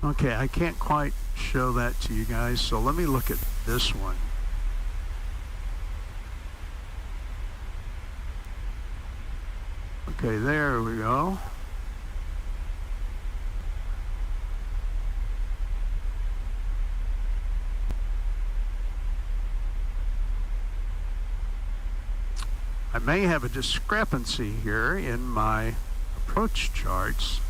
Okay, I can't quite show that to you guys, so let me look at this one. Okay, there we go. I may have a discrepancy here in my approach charts.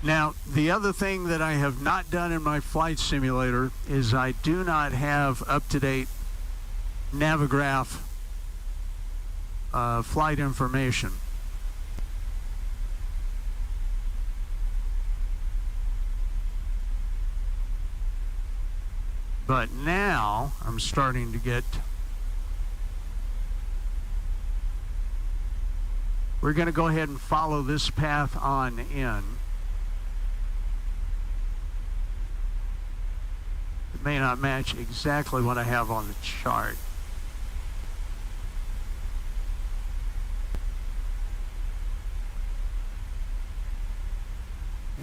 Now, the other thing that I have not done in my flight simulator is I do not have up-to-date Navigraph flight information. But now I'm starting to get... We're going to go ahead and follow this path on in. May not match exactly what I have on the chart.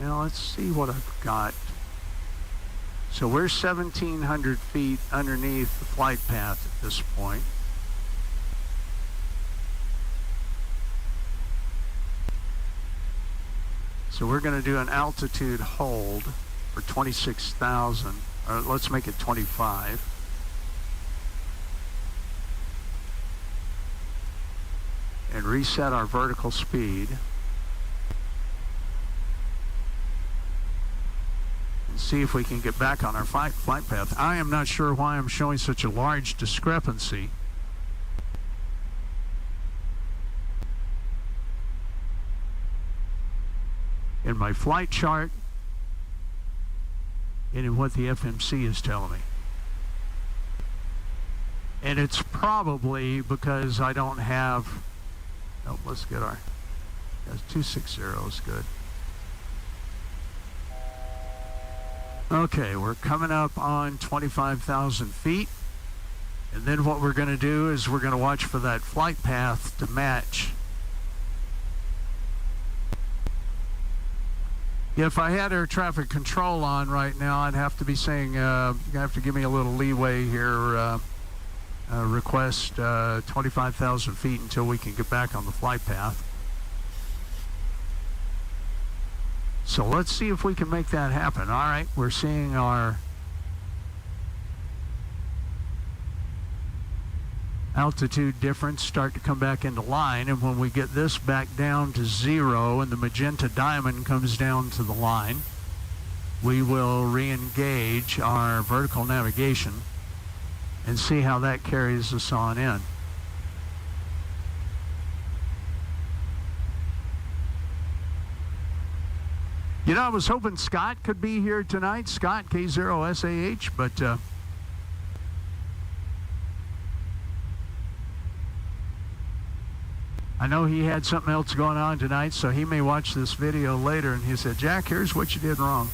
Now let's see what I've got. So we're 1,700 feet underneath the flight path at this point. So we're going to do an altitude hold for 26,000. Let's make it 25. And reset our vertical speed. And see if we can get back on our flight path. I am not sure why I'm showing such a large discrepancy. In my flight chart, and in what the FMC is telling me. And it's probably because I don't have... Oh, let's get our... 260 is good. Okay, we're coming up on 25,000 feet. And then what we're going to do is we're going to watch for that flight path to match. If I had air traffic control on right now, I'd have to be saying, you have to give me a little leeway here, request 25,000 feet until we can get back on the flight path. So let's see if we can make that happen. All right, we're seeing our altitude difference start to come back into line, and when we get this back down to 0 and the magenta diamond comes down to the line, we will re-engage our vertical navigation and see how that carries us on in. You know, I was hoping Scott could be here tonight, Scott, K0SAH, but I know he had something else going on tonight, so he may watch this video later, and he said, Jack, here's what you did wrong.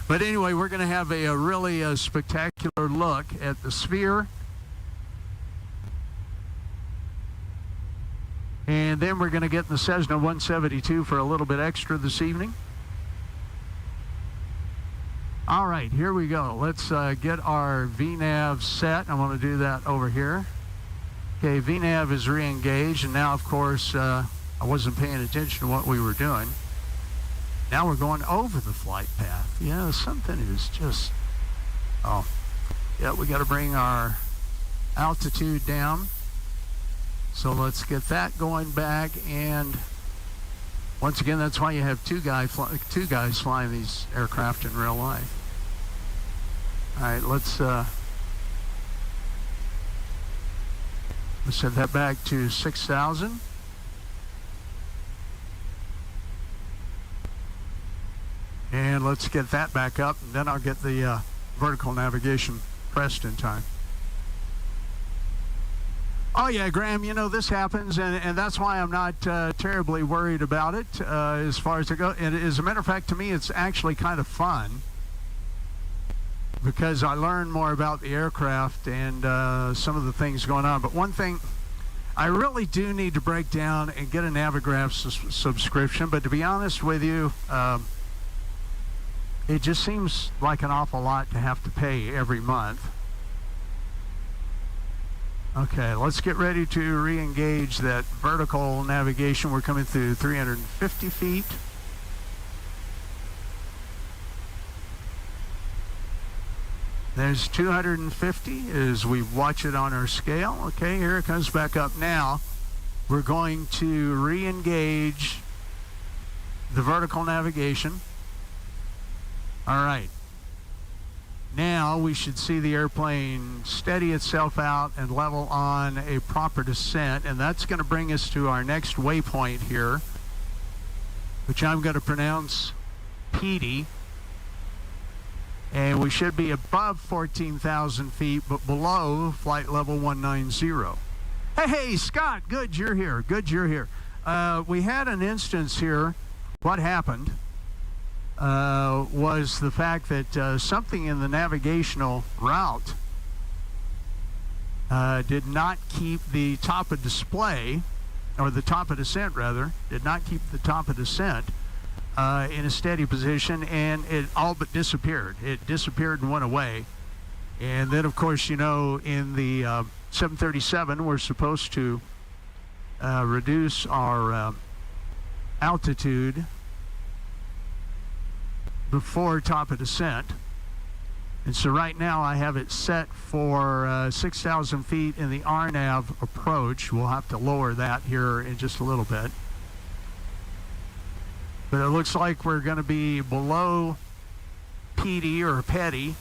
But anyway, we're going to have a really spectacular look at the sphere. And then we're going to get in the Cessna 172 for a little bit extra this evening. All right, here we go. Let's get our VNAV set. I want to do that over here. Okay, VNAV is re-engaged, and now, of course, I wasn't paying attention to what we were doing. Now we're going over the flight path. Yeah, something is just, oh, yeah, we got to bring our altitude down. So let's get that going back, and once again, that's why you have two guys flying these aircraft in real life. All right, let's set that back to 6,000. And let's get that back up, and then I'll get the vertical navigation pressed in time. Oh yeah, Graham, you know, this happens, and that's why I'm not terribly worried about it as far as it goes. And as a matter of fact, to me, it's actually kind of fun because I learn more about the aircraft and some of the things going on. But one thing, I really do need to break down and get a Navigraph subscription, but to be honest with you, it just seems like an awful lot to have to pay every month. Okay, let's get ready to re-engage that vertical navigation. We're coming through 350 feet. There's 250 as we watch it on our scale. Okay, here it comes back up now. We're going to re-engage the vertical navigation. All right. Now we should see the airplane steady itself out and level on a proper descent, and that's going to bring us to our next waypoint here, which I'm going to pronounce PD. And we should be above 14,000 feet, but below flight level 190. Hey, Scott, good you're here. Good you're here. We had an instance here. What happened was the fact that something in the navigational route did not keep the top of display, or the top of descent rather, did not keep the top of descent in a steady position, and it all but disappeared. It disappeared and went away. And then, of course, you know, in the 737, we're supposed to reduce our altitude before top of descent. And so right now I have it set for 6,000 feet in the RNAV approach. We'll have to lower that here in just a little bit. But it looks like we're going to be below PD or PETI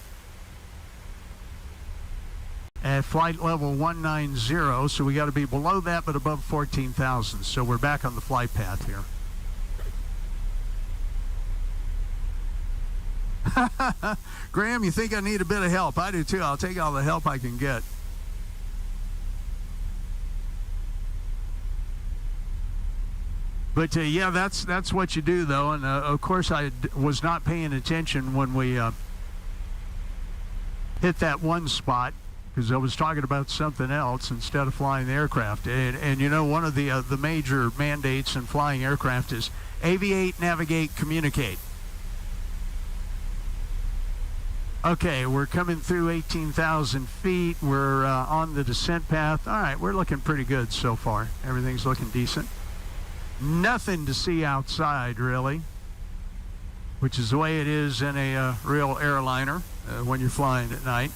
at flight level 190. So we got to be below that but above 14,000. So we're back on the flight path here. Graham, you think I need a bit of help? I do too. I'll take all the help I can get. But yeah, that's what you do though. And of course I was not paying attention when we hit that one spot, because I was talking about something else instead of flying the aircraft. And you know, one of the major mandates in flying aircraft is aviate, navigate, communicate. Okay, we're coming through 18,000 feet. We're on the descent path. All right, we're looking pretty good so far. Everything's looking decent. Nothing to see outside, really, which is the way it is in a real airliner when you're flying at night.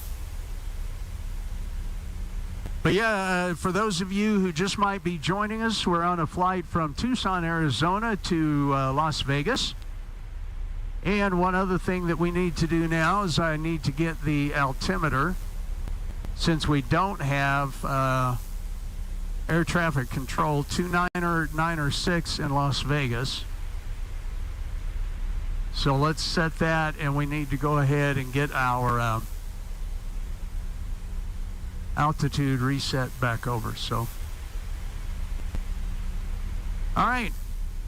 But yeah, for those of you who just might be joining us, we're on a flight from Tucson, Arizona to Las Vegas. And one other thing that we need to do now is I need to get the altimeter, since we don't have air traffic control 296 in Las Vegas. So let's set that, and we need to go ahead and get our altitude reset back over. So, all right,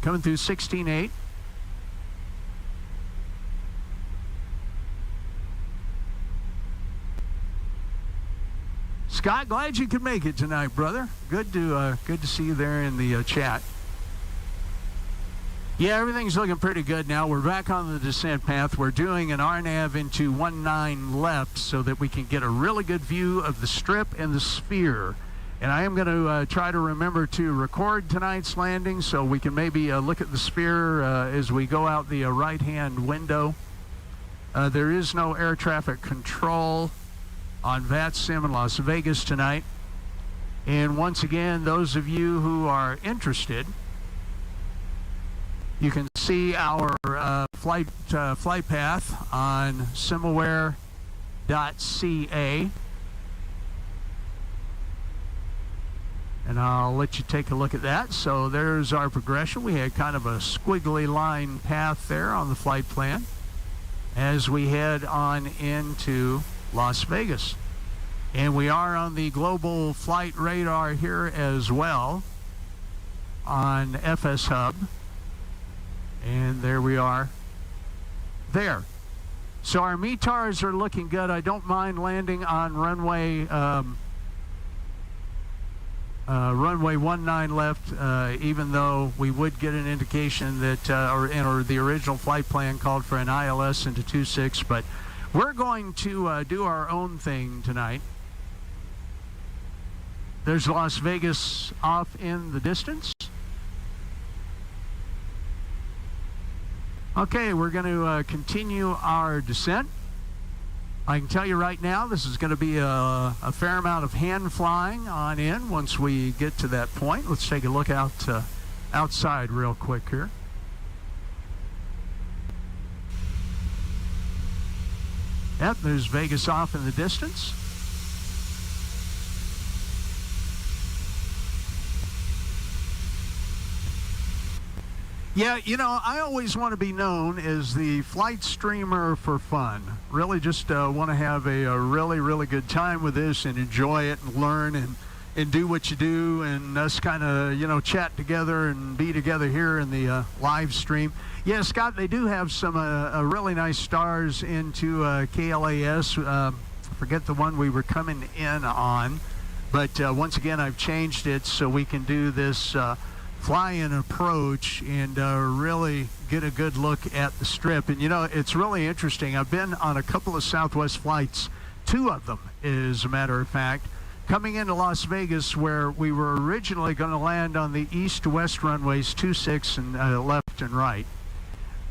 coming through 16.8. Scott, glad you could make it tonight, brother. Good to see you there in the chat. Yeah, everything's looking pretty good now. We're back on the descent path. We're doing an RNAV into 19 left so that we can get a really good view of the strip and the sphere. And I am going to try to remember to record tonight's landing so we can maybe look at the sphere as we go out the right-hand window. There is no air traffic control on VATSIM in Las Vegas tonight. And once again, those of you who are interested, you can see our flight path on simaware.ca. And I'll let you take a look at that. So there's our progression. We had kind of a squiggly line path there on the flight plan as we head on into Las Vegas. And we are on the global flight radar here as well on FS Hub. And there we are there. So our METARs are looking good. I don't mind landing on runway 19 left, even though we would get an indication that, or the original flight plan called for an ILS into 26, but we're going to do our own thing tonight. There's Las Vegas off in the distance. Okay, we're going to continue our descent. I can tell you right now, this is going to be a fair amount of hand flying on in once we get to that point. Let's take a look outside real quick here. Yep, there's Vegas off in the distance. Yeah, you know, I always want to be known as the flight streamer for fun. Really just want to have a really, really good time with this and enjoy it and learn and do what you do and us kind of, you know, chat together and be together here in the live stream. Yeah, Scott, they do have some really nice stars into KLAS. Forget the one we were coming in on. But once again, I've changed it so we can do this fly-in approach and really get a good look at the strip. And, you know, it's really interesting. I've been on a couple of Southwest flights, 2 of them, as a matter of fact, coming into Las Vegas where we were originally going to land on the east-west runways 26 and left and right.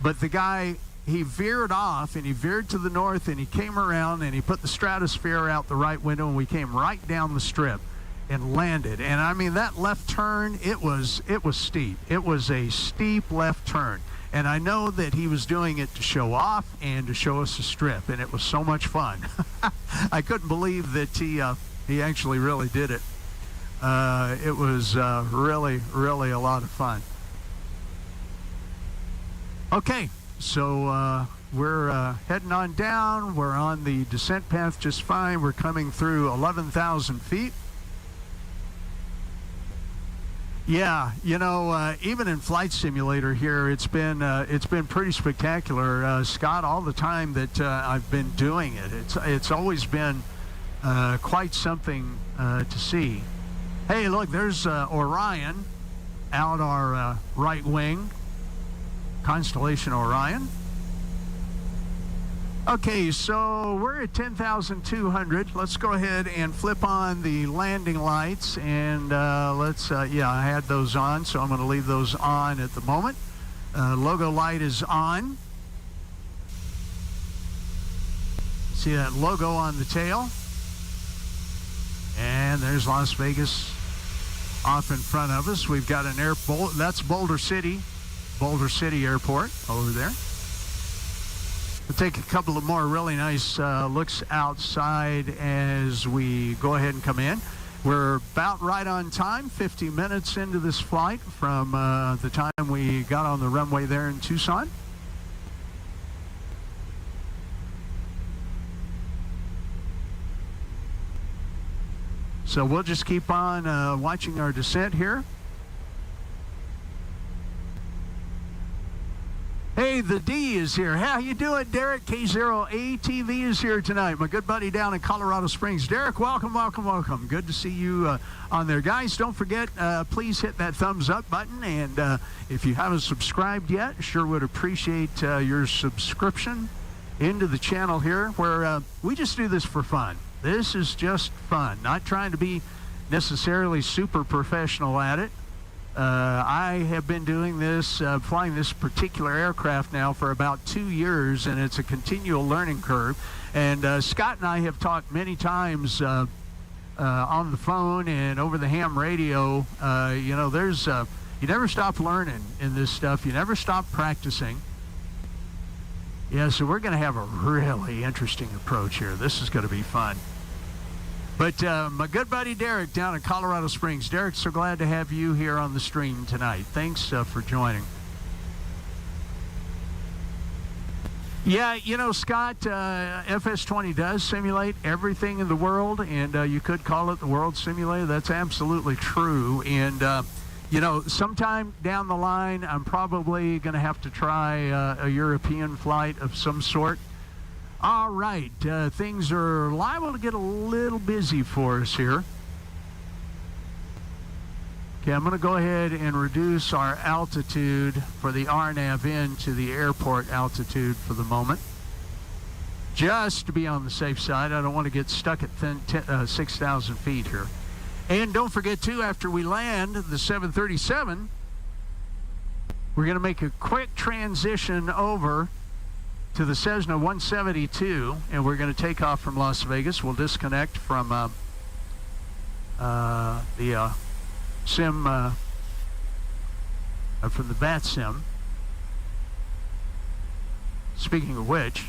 But the guy, he veered off and he veered to the north and he came around and he put the stratosphere out the right window and we came right down the strip and landed. And I mean, that left turn, it was steep. It was a steep left turn. And I know that he was doing it to show off and to show us the strip, and it was so much fun. I couldn't believe that he actually really did it. It was really, really a lot of fun. Okay, so we're heading on down. We're on the descent path just fine. We're coming through 11,000 feet. Yeah, you know, even in Flight Simulator here, it's been pretty spectacular, Scott. All the time that I've been doing it, it's always been quite something to see. Hey, look, there's Orion out our right wing, constellation Orion. Okay, so we're at 10,200. Let's go ahead and flip on the landing lights, and let's, yeah, I had those on, so I'm going to leave those on at the moment. Logo light is on. See that logo on the tail? And And there's Las Vegas off in front of us. We've got an that's Boulder City Airport over there. We'll take a couple of more really nice looks outside as we go ahead and come in. We're about right on time, 50 minutes into this flight from the time we got on the runway there in Tucson. So we'll just keep on watching our descent here. Hey, the D is here. How you doing, Derek? K0ATV is here tonight. My good buddy down in Colorado Springs. Derek, welcome, welcome, welcome. Good to see you on there. Guys, don't forget, please hit that thumbs up button. And if you haven't subscribed yet, sure would appreciate your subscription into the channel here, where we just do this for fun. This is just fun. Not trying to be necessarily super professional at it. I have been doing this, flying this particular aircraft now for about 2 years, and it's a continual learning curve. And Scott and I have talked many times on the phone and over the ham radio. You know, there's you never stop learning in this stuff. You never stop practicing. Yeah, so we're going to have a really interesting approach here. This is going to be fun. But my good buddy Derek down in Colorado Springs. Derek, so glad to have you here on the stream tonight. Thanks for joining. Yeah, you know, Scott, FS20 does simulate everything in the world, and you could call it the world simulator. That's absolutely true. And, you know, sometime down the line, I'm probably going to have to try a European flight of some sort. All right, things are liable to get a little busy for us here. Okay, I'm going to go ahead and reduce our altitude for the RNAV in to the airport altitude for the moment, just to be on the safe side. I don't want to get stuck at 6,000 feet here. And don't forget, too, after we land the 737, we're going to make a quick transition over to the Cessna 172, and we're going to take off from Las Vegas. We'll disconnect from the sim, from the bat sim. Speaking of which,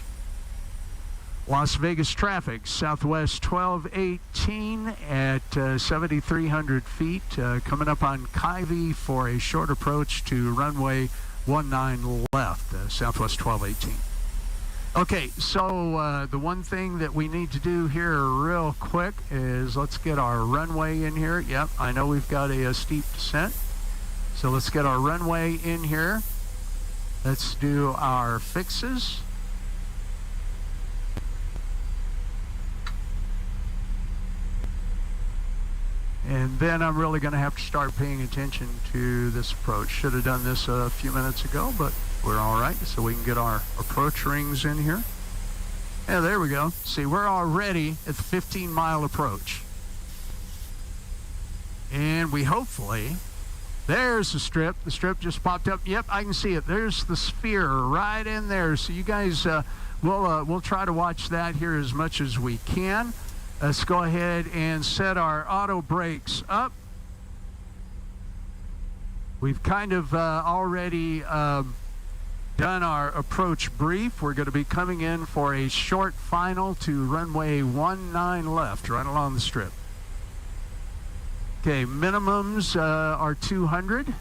Las Vegas traffic, Southwest 1218 at 7,300 feet, coming up on Kyvie for a short approach to runway 19 left, Southwest 1218. Okay, so the one thing that we need to do here real quick is let's get our runway in here. Yep, I know we've got a steep descent. So let's get our runway in here. Let's do our fixes. And then I'm really going to have to start paying attention to this approach. Should have done this a few minutes ago, but we're all right. So we can get our approach rings in here. Yeah, there we go. See, we're already at the 15-mile approach. And we hopefully, there's the strip. The strip just popped up. Yep, I can see it. There's the sphere right in there. So you guys, we'll try to watch that here as much as we can. Let's go ahead and set our auto brakes up. We've kind of already done our approach brief. We're going to be coming in for a short final to runway 19 left, right along the strip. Okay, minimums are 200.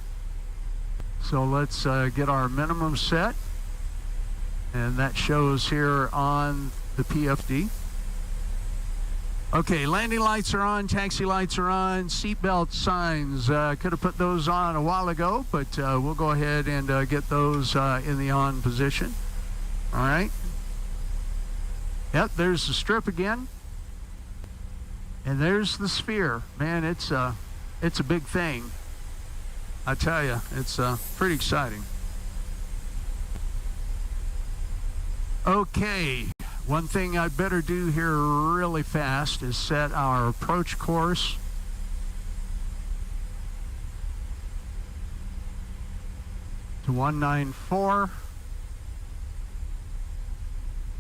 So let's get our minimum set. And that shows here on the PFD. Okay, landing lights are on, taxi lights are on, seatbelt signs. Could have put those on a while ago, but we'll go ahead and get those in the on position. All right. Yep, there's the strip again. And there's the sphere. Man, it's a big thing. I tell you, it's pretty exciting. Okay. One thing I'd better do here really fast is set our approach course to 194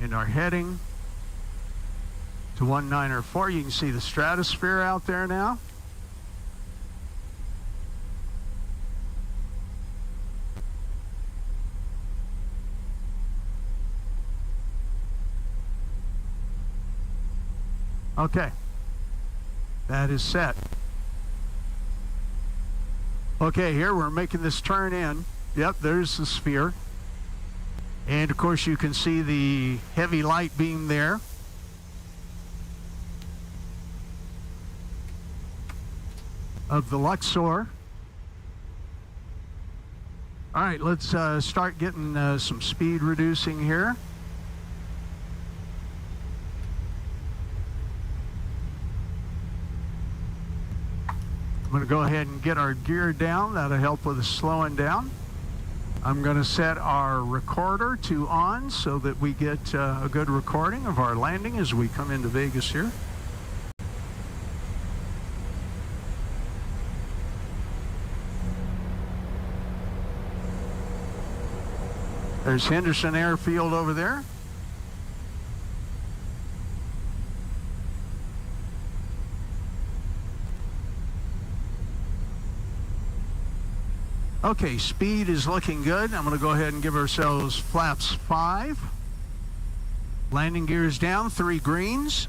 and our heading to 194. You can see the stratosphere out there now. Okay, that is set. Okay, here we're making this turn in. Yep, there's the sphere. And of course you can see the heavy light beam there. Of the Luxor. All right, let's start getting some speed reducing here. I'm going to go ahead and get our gear down. That'll help with the slowing down. I'm going to set our recorder to on so that we get a good recording of our landing as we come into Vegas here. There's Henderson Airfield over there. Okay, speed is looking good. I'm going to go ahead and give ourselves flaps 5. Landing gears down, 3 greens.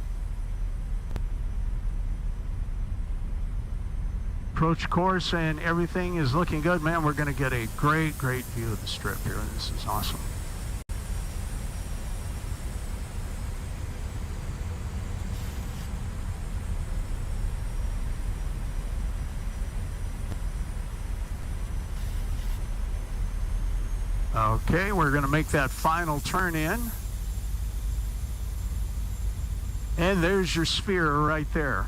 Approach course and everything is looking good. Man, we're going to get a great view of the strip here. This is awesome. Okay, we're going to make that final turn in. And there's your sphere right there.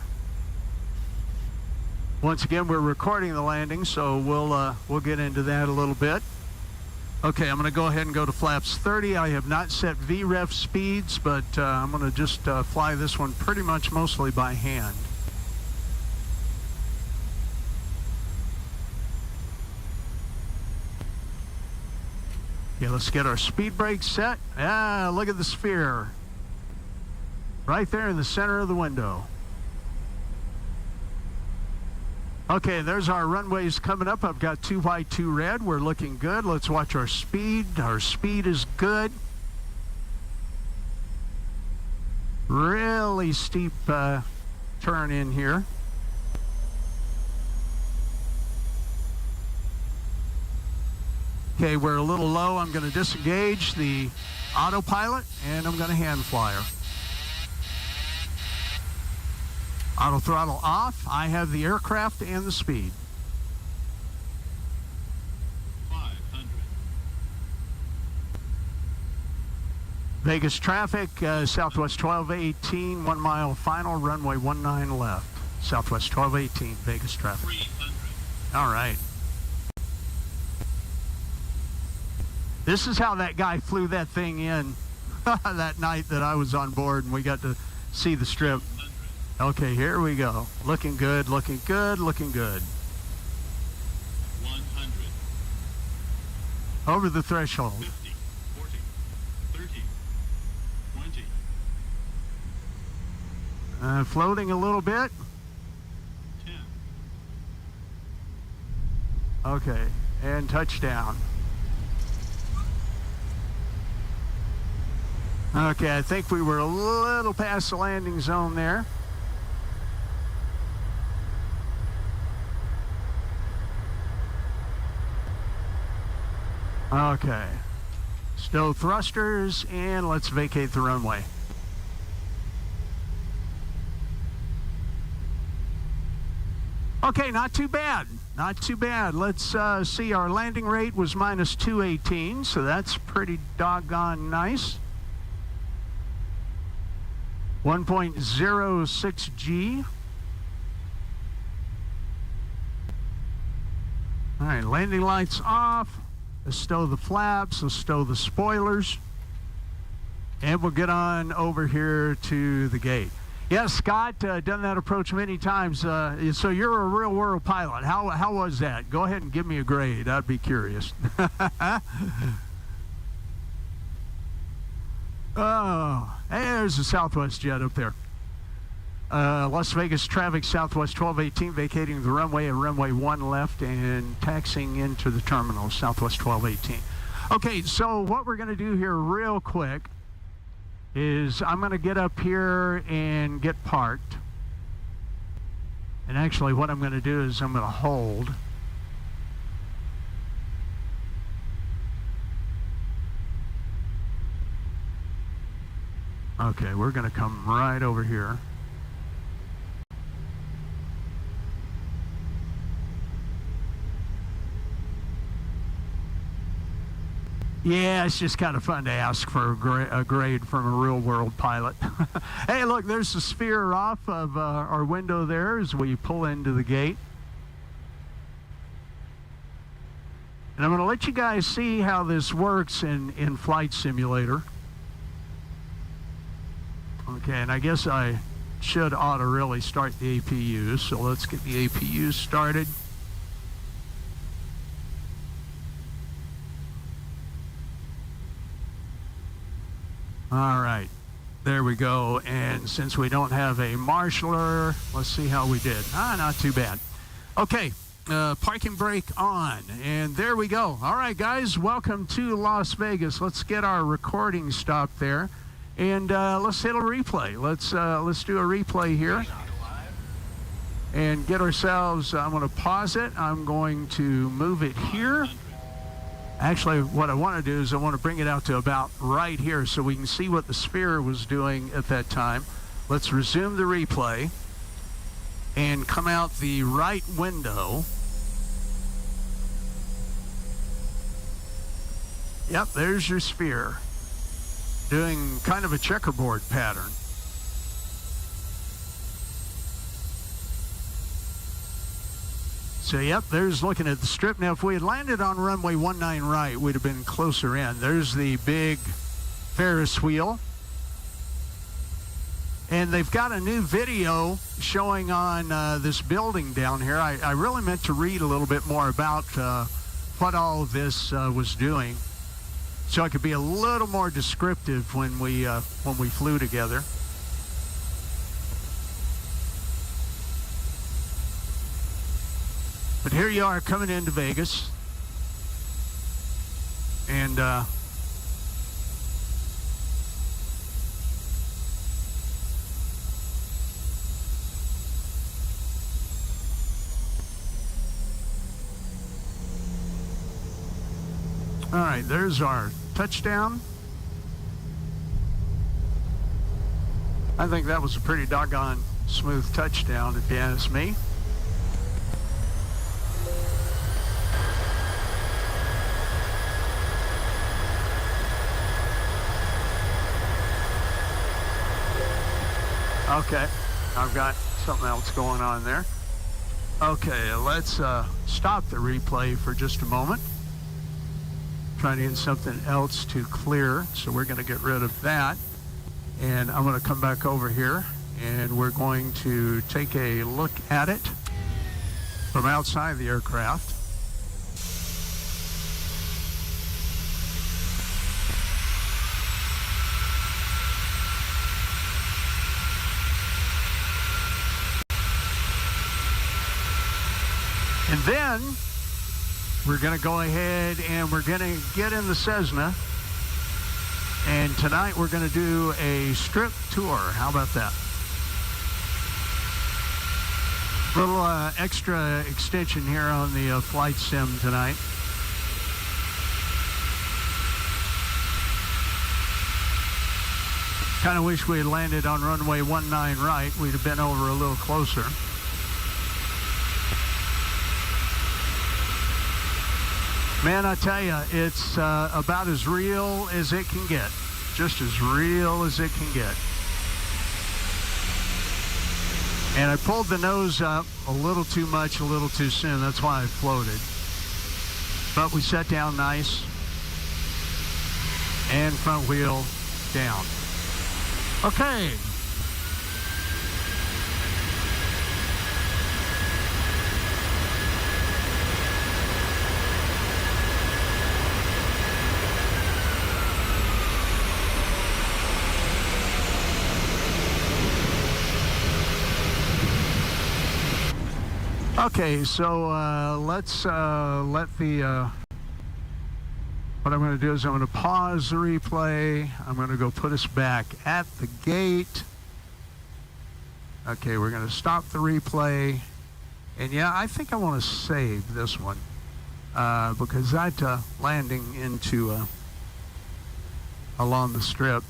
Once again, we're recording the landing, so we'll get into that a little bit. Okay, I'm going to go ahead and go to flaps 30. I have not set VREF speeds, but I'm going to just fly this one pretty much mostly by hand. Okay, let's get our speed brake set. Ah, look at the sphere. Right there in the center of the window. Okay, there's our runways coming up. I've got 2 white, 2 red. We're looking good. Let's watch our speed. Our speed is good. Really steep turn in here. Okay, we're a little low. I'm going to disengage the autopilot, and I'm going to hand flyer. Auto throttle off. I have the aircraft and the speed. 500. Vegas traffic, Southwest 1218, 1 mile final, runway 19 left. Southwest 1218, Vegas traffic. 300. All right. This is how that guy flew that thing in that night that I was on board and we got to see the strip. Okay, here we go. Looking good, looking good, looking good. 100. Over the threshold. 50. 40. 30. 20. Floating a little bit. 10. Okay, and touchdown. Okay, I think we were a little past the landing zone there. Okay, stow thrusters, and let's vacate the runway. Okay, not too bad, not too bad. Let's see, our landing rate was minus 218, so that's pretty doggone nice. 1.06 G. All right, landing lights off. Let's stow the flaps, let's stow the spoilers. And we'll get on over here to the gate. Yes, Scott, done that approach many times. So you're a real world pilot. How was that? Go ahead and give me a grade. I'd be curious. Oh, hey, there's a Southwest jet up there. Las Vegas traffic, Southwest 1218, vacating the runway and runway 1 left and taxiing into the terminal, Southwest 1218. Okay, so what we're going to do here real quick is I'm going to get up here and get parked. And actually what I'm going to do is I'm going to hold. Okay, we're going to come right over here. Yeah, it's just kind of fun to ask for a grade from a real-world pilot. Hey, look, there's the sphere off of our window there as we pull into the gate. And I'm going to let you guys see how this works in Flight Simulator. Okay, and I guess I ought to really start the APUs, so let's get the APUs started. All right, there we go. And since we don't have a marshaller, let's see how we did. Not too bad. Okay, parking brake on, and there we go. All right, guys, welcome to Las Vegas. Let's get our recording stopped there, and let's hit a replay. Let's do a replay here, and get ourselves. I'm going to pause it. I'm going to move it here. Actually, what I want to do is I want to bring it out to about right here so we can see what the sphere was doing at that time. Let's resume the replay and come out the right window. Yep, there's your sphere doing kind of a checkerboard pattern. So, yep, there's looking at the strip. Now, if we had landed on runway 19 right, we'd have been closer in. There's the big Ferris wheel. And they've got a new video showing on this building down here. I really meant to read a little bit more about what all of this was doing, so I could be a little more descriptive when we flew together. But here you are coming into Vegas, and all right, there's our touchdown. I think that was a pretty doggone smooth touchdown, if you ask me. Okay, I've got something else going on there. Okay, let's stop the replay for just a moment. Trying to get something else to clear, so we're going to get rid of that. And I'm going to come back over here, and we're going to take a look at it from outside the aircraft. And then we're going to go ahead and we're going to get in the Cessna. And tonight we're going to do a strip tour. How about that? Little extra extension here on the flight sim tonight. Kind of wish we had landed on runway 19 right. We'd have been over a little closer. Man, I tell you, it's about as real as it can get. Just as real as it can get. And I pulled the nose up a little too much, a little too soon. That's why I floated. But we sat down nice. And front wheel down. Okay. Okay, so let's let the. What I'm going to do is I'm going to pause the replay. I'm going to go put us back at the gate. Okay, we're going to stop the replay. And yeah, I think I want to save this one because that landing into along the strip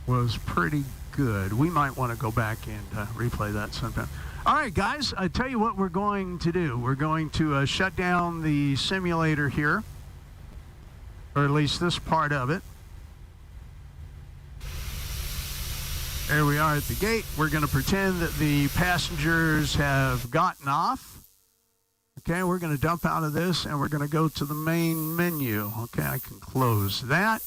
was pretty good. We might want to go back and replay that sometime. All right, guys, I tell you what we're going to do. We're going to shut down the simulator here, or at least this part of it. There we are at the gate. We're going to pretend that the passengers have gotten off. Okay, we're going to dump out of this, and we're going to go to the main menu. Okay, I can close that.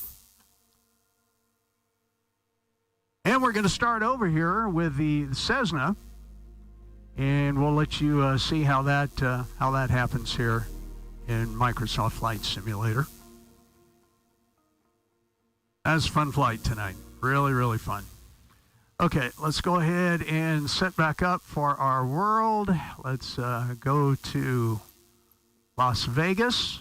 And we're going to start over here with the Cessna, and we'll let you see how that happens here in Microsoft Flight Simulator. That was a fun flight tonight. Really, really fun. Okay, let's go ahead and set back up for our world. Let's go to Las Vegas.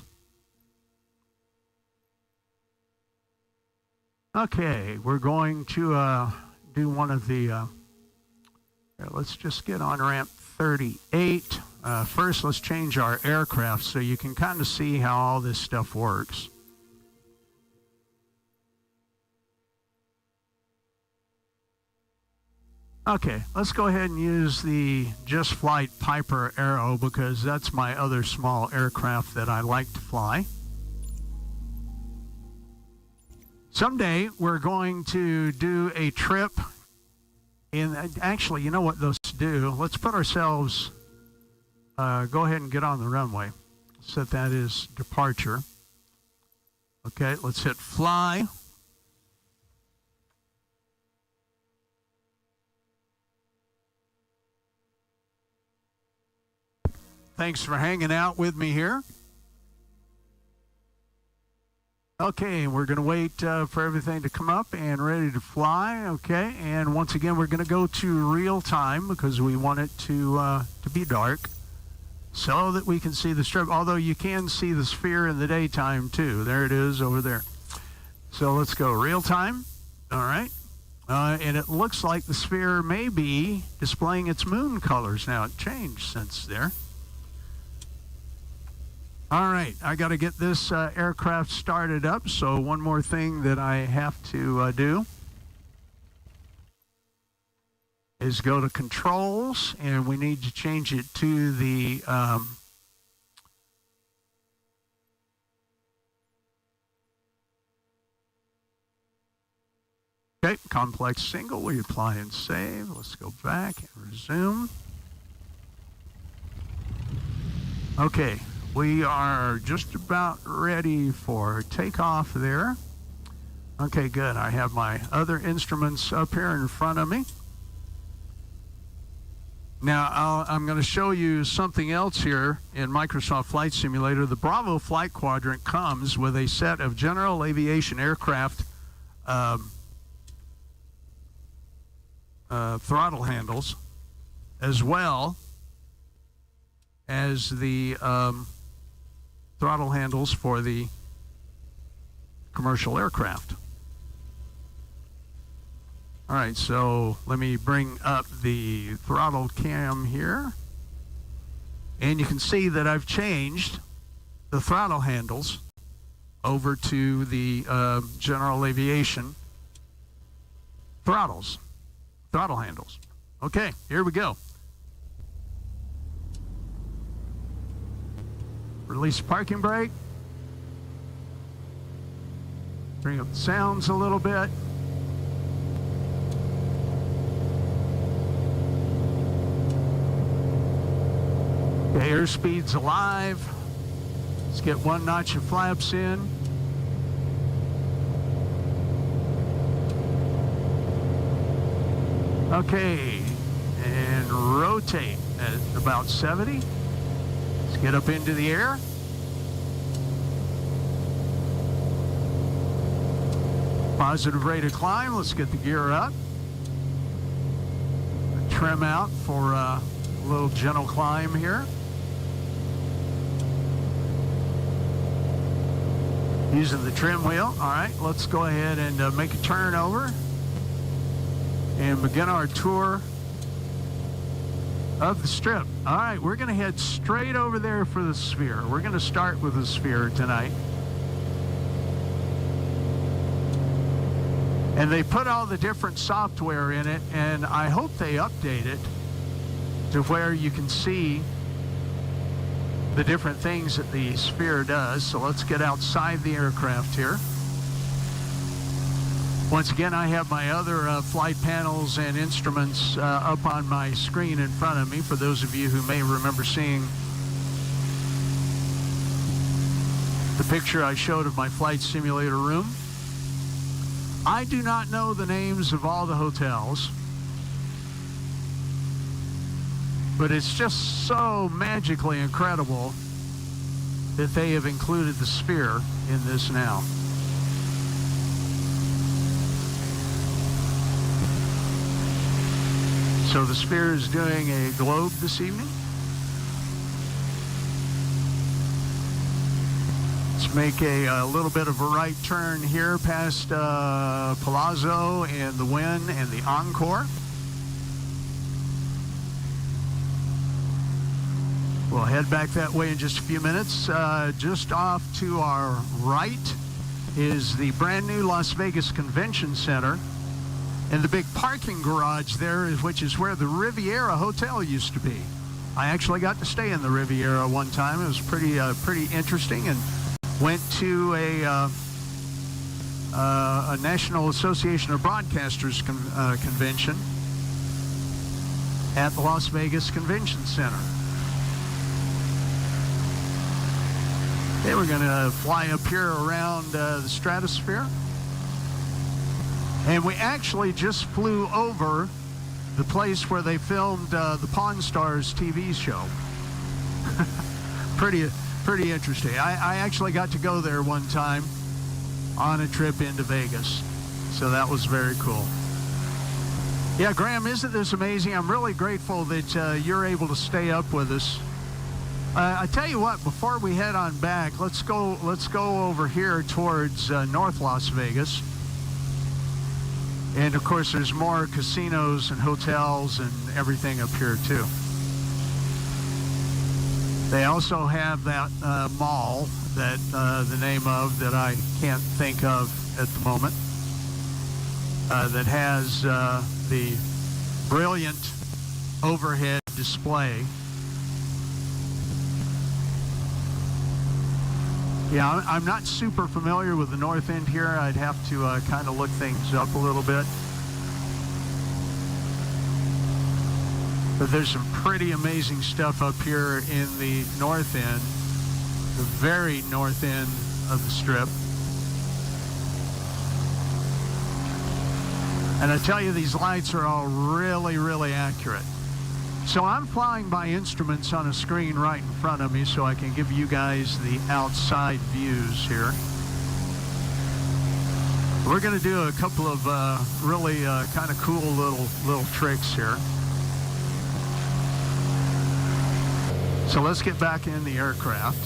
Okay, we're going to do one of the, here, let's just get on ramp 38. First, let's change our aircraft so you can kind of see how all this stuff works. Okay, let's go ahead and use the Just Flight Piper Arrow because that's my other small aircraft that I like to fly. Someday we're going to do a trip in, actually, you know what those do? Let's put ourselves, go ahead and get on the runway. Set that as departure. Okay, let's hit fly. Thanks for hanging out with me here. Okay, we're going to wait for everything to come up and ready to fly. Okay, and once again, we're going to go to real time because we want it to be dark so that we can see the strip. Although you can see the sphere in the daytime too. There it is over there. So let's go real time. All right. And it looks like the sphere may be displaying its moon colors now. It changed since there. All right, I got to get this aircraft started up, so one more thing that I have to do is go to controls, and we need to change it to the okay, complex single. We apply and save. Let's go back and resume. Okay. We are just about ready for takeoff there. Okay, good. I have my other instruments up here in front of me. Now, I'm going to show you something else here in Microsoft Flight Simulator. The Bravo Flight Quadrant comes with a set of general aviation aircraft throttle handles, as well as the throttle handles for the commercial aircraft. All right, so let me bring up the throttle cam here. And you can see that I've changed the throttle handles over to the general aviation throttle handles. Okay, here we go. Release parking brake. Bring up the sounds a little bit. Okay, airspeed's alive. Let's get one notch of flaps in. Okay, and rotate at about 70. Let's get up into the air. Positive rate of climb. Let's get the gear up. Trim out for little gentle climb here. Using the trim wheel. All right, let's go ahead and make a turn over and begin our tour of the Strip. All right, we're going to head straight over there for the Sphere. We're going to start with the Sphere tonight. And they put all the different software in it, and I hope they update it to where you can see the different things that the Sphere does. So let's get outside the aircraft here. Once again, I have my other flight panels and instruments up on my screen in front of me for those of you who may remember seeing the picture I showed of my flight simulator room. I do not know the names of all the hotels, but it's just so magically incredible that they have included the Sphere in this now. So the Sphere is doing a globe this evening. Let's make a little bit of a right turn here past Palazzo and the Wynn and the Encore. We'll head back that way in just a few minutes. Just off to our right is the brand new Las Vegas Convention Center. And the big parking garage there, which is where the Riviera Hotel used to be. I actually got to stay in the Riviera one time. It was pretty interesting, and went to a National Association of Broadcasters convention at the Las Vegas Convention Center. Okay, we're going to fly up here around the stratosphere. And we actually just flew over the place where they filmed the Pawn Stars TV show. Pretty interesting. I actually got to go there one time on a trip into Vegas. So that was very cool. Yeah, Graham, isn't this amazing? I'm really grateful that you're able to stay up with us. I tell you what, before we head on back, let's go over here towards North Las Vegas. And of course, there's more casinos and hotels and everything up here too. They also have that mall that the name of that I can't think of at the moment that has the brilliant overhead display. Yeah, I'm not super familiar with the north end here. I'd have to kind of look things up a little bit. But there's some pretty amazing stuff up here in the north end, the very north end of the Strip. And I tell you, these lights are all really, really accurate. So I'm flying by instruments on a screen right in front of me so I can give you guys the outside views here. We're going to do a couple of really kind of cool little tricks here. So let's get back in the aircraft.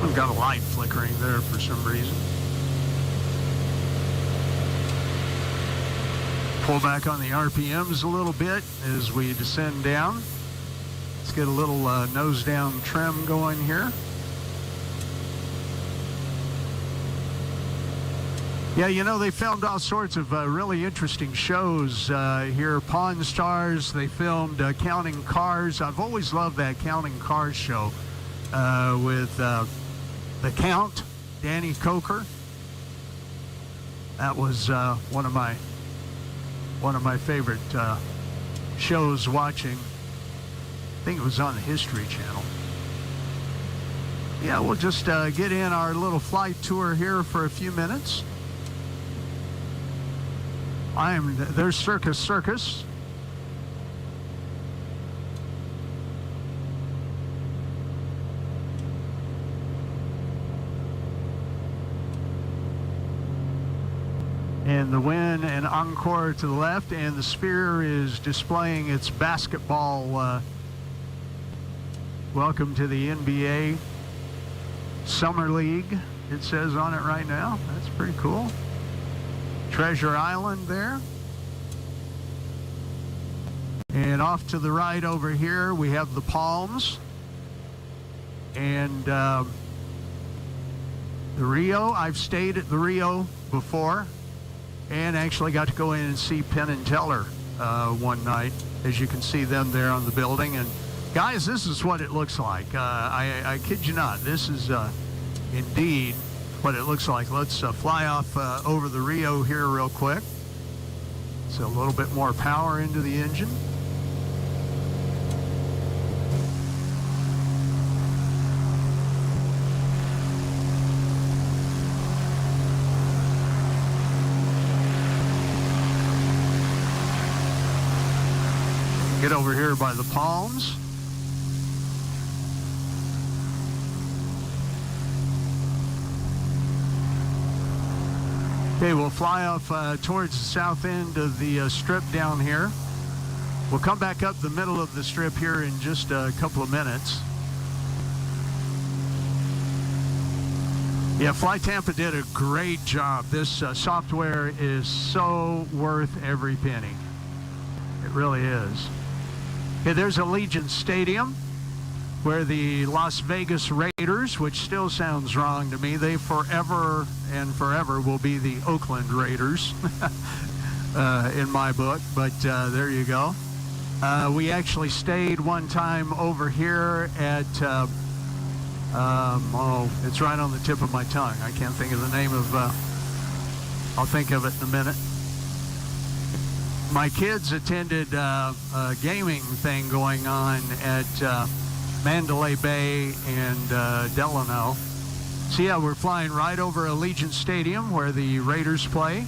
We've got a light flickering there for some reason. Pull back on the RPMs a little bit as we descend down. Let's get a little nose down trim going here. Yeah, you know, they filmed all sorts of really interesting shows here. Pawn Stars, they filmed Counting Cars. I've always loved that Counting Cars show with the Count, Danny Coker. That was one of my favorite shows watching. I think it was on the History Channel. Yeah, we'll just get in our little flight tour here for a few minutes. There's Circus. the Win and Encore to the left, and the Sphere is displaying its basketball. Welcome to the NBA Summer League, it says on it right now. That's pretty cool. Treasure Island there. And off to the right over here, we have the Palms. And the Rio. I've stayed at the Rio before and actually got to go in and see Penn and Teller one night. As you can see them there on the building. And guys, this is what it looks like. I kid you not. This is indeed what it looks like. Let's fly off over the Rio here real quick. So a little bit more power into the engine. Get over here by the Palms. Okay, we'll fly off towards the south end of the strip down here. We'll come back up the middle of the strip here in just a couple of minutes. Yeah, Fly Tampa did a great job. This software is so worth every penny. It really is. Okay, there's Allegiant Stadium, where the Las Vegas Raiders, which still sounds wrong to me, they forever and forever will be the Oakland Raiders in my book, but there you go. We actually stayed one time over here at, it's right on the tip of my tongue. I can't think of the name of, I'll think of it in a minute. My kids attended a gaming thing going on at Mandalay Bay and Delano. So yeah, we're flying right over Allegiant Stadium where the Raiders play.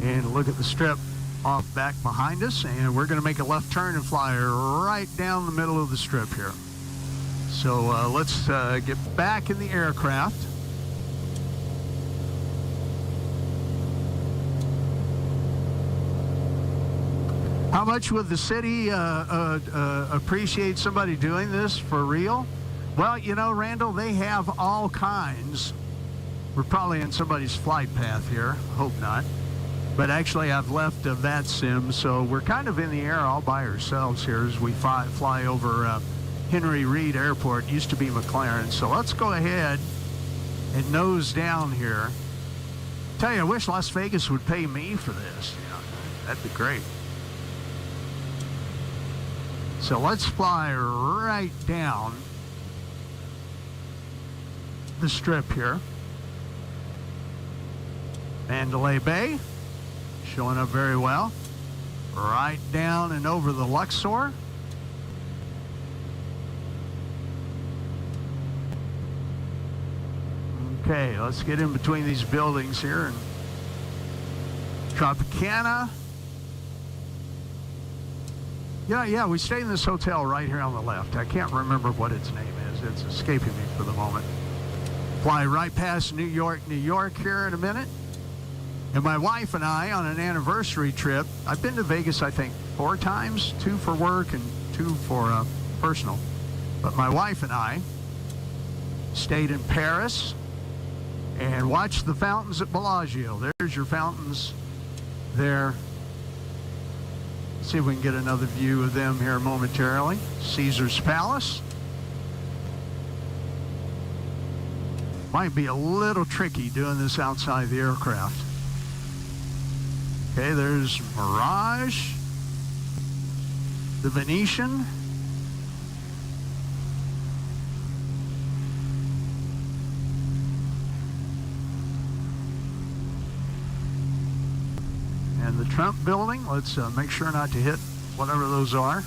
And look at the strip off back behind us, and we're going to make a left turn and fly right down the middle of the strip here. So let's get back in the aircraft. How much would the city appreciate somebody doing this for real? Well, you know, Randall, they have all kinds. We're probably in somebody's flight path here. Hope not. But actually, I've left that sim, so we're kind of in the air all by ourselves here as we fly over Henry Reed Airport. It used to be McLaren. So let's go ahead and nose down here. Tell you, I wish Las Vegas would pay me for this. You know, that'd be great. So let's fly right down the strip here. Mandalay Bay, showing up very well. Right down and over the Luxor. Okay, let's get in between these buildings here. And Tropicana. Yeah, we stay in this hotel right here on the left. I can't remember what its name is. It's escaping me for the moment. Fly right past New York here in a minute. And my wife and I, on an anniversary trip, I've been to Vegas, I think, 4 times, 2 for work and 2 for personal. But my wife and I stayed in Paris and watched the fountains at Bellagio. There's your fountains there. See if we can get another view of them here momentarily. Caesar's Palace. Might be a little tricky doing this outside the aircraft. Okay, there's Mirage, the Venetian. And the Trump building. Let's make sure not to hit whatever those are.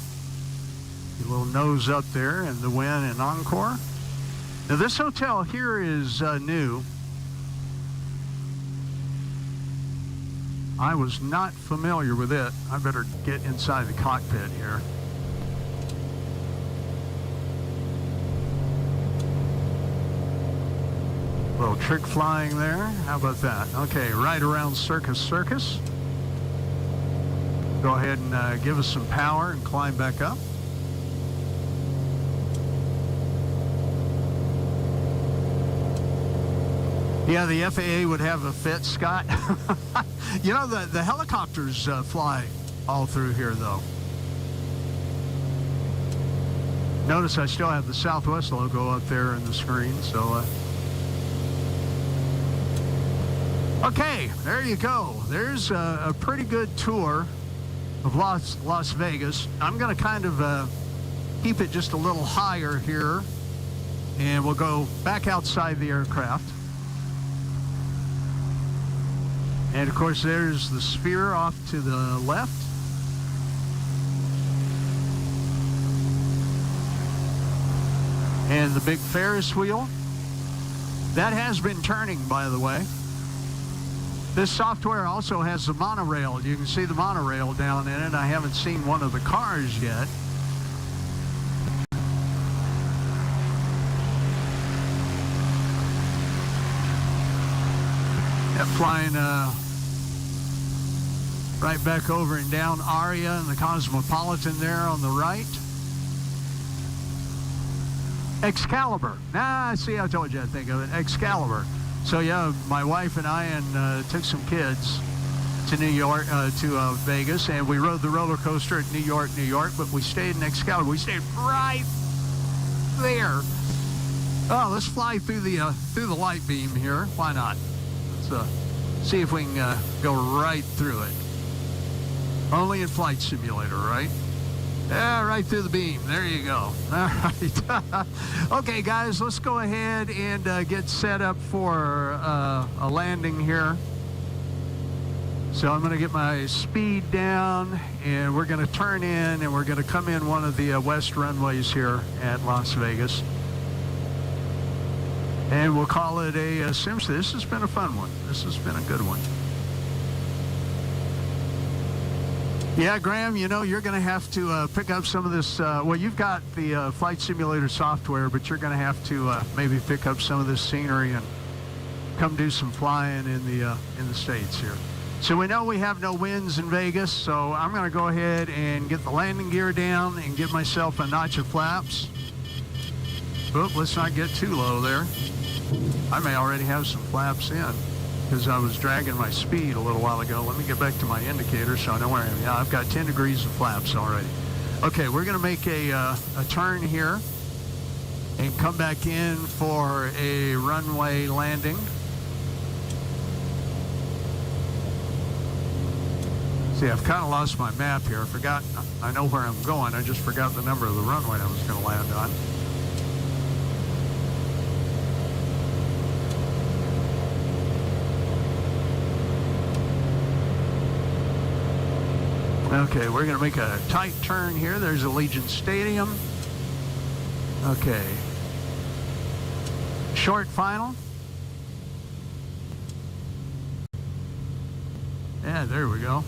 A little nose up there, and the Win and Encore. Now this hotel here is new. I was not familiar with it. I better get inside the cockpit here. Little trick flying there. How about that? Okay, right around Circus. Go ahead and give us some power and climb back up. Yeah, the FAA would have a fit, Scott. You know, the helicopters fly all through here, though. Notice I still have the Southwest logo up there in the screen, so... Okay, there you go. There's a pretty good tour of Las Vegas. I'm going to kind of keep it just a little higher here, and we'll go back outside the aircraft. And of course, there's the sphere off to the left. And the big Ferris wheel. That has been turning, by the way. This software also has the monorail. You can see the monorail down in it. I haven't seen one of the cars yet. Yeah, flying right back over and down Aria and the Cosmopolitan there on the right. Excalibur. See, I told you I'd think of it. Excalibur. So yeah, my wife and I took some kids to New York, to Vegas, and we rode the roller coaster at New York, but we stayed in Excalibur. We stayed right there. Oh, let's fly through the light beam here. Why not? Let's see if we can go right through it. Only in Flight Simulator, right? Yeah, right through the beam. There you go. All right. Okay, guys, let's go ahead and get set up for a landing here. So I'm going to get my speed down, and we're going to turn in, and we're going to come in one of the west runways here at Las Vegas. And we'll call it a Sims. This has been a fun one. This has been a good one. Yeah, Graham, you know, you're going to have to pick up some of this. Well, you've got the Flight Simulator software, but you're going to have to maybe pick up some of this scenery and come do some flying in the States here. So we know we have no winds in Vegas, so I'm going to go ahead and get the landing gear down and give myself a notch of flaps. Oop, let's not get too low there. I may already have some flaps in, because I was dragging my speed a little while ago. Let me get back to my indicator so I know where I am. Yeah, I've got 10 degrees of flaps already. Okay, we're going to make a turn here and come back in for a runway landing. See, I've kind of lost my map here. I know where I'm going. I just forgot the number of the runway I was going to land on. Okay, we're going to make a tight turn here. There's Allegiant Stadium. Okay. Short final. Yeah, there we go.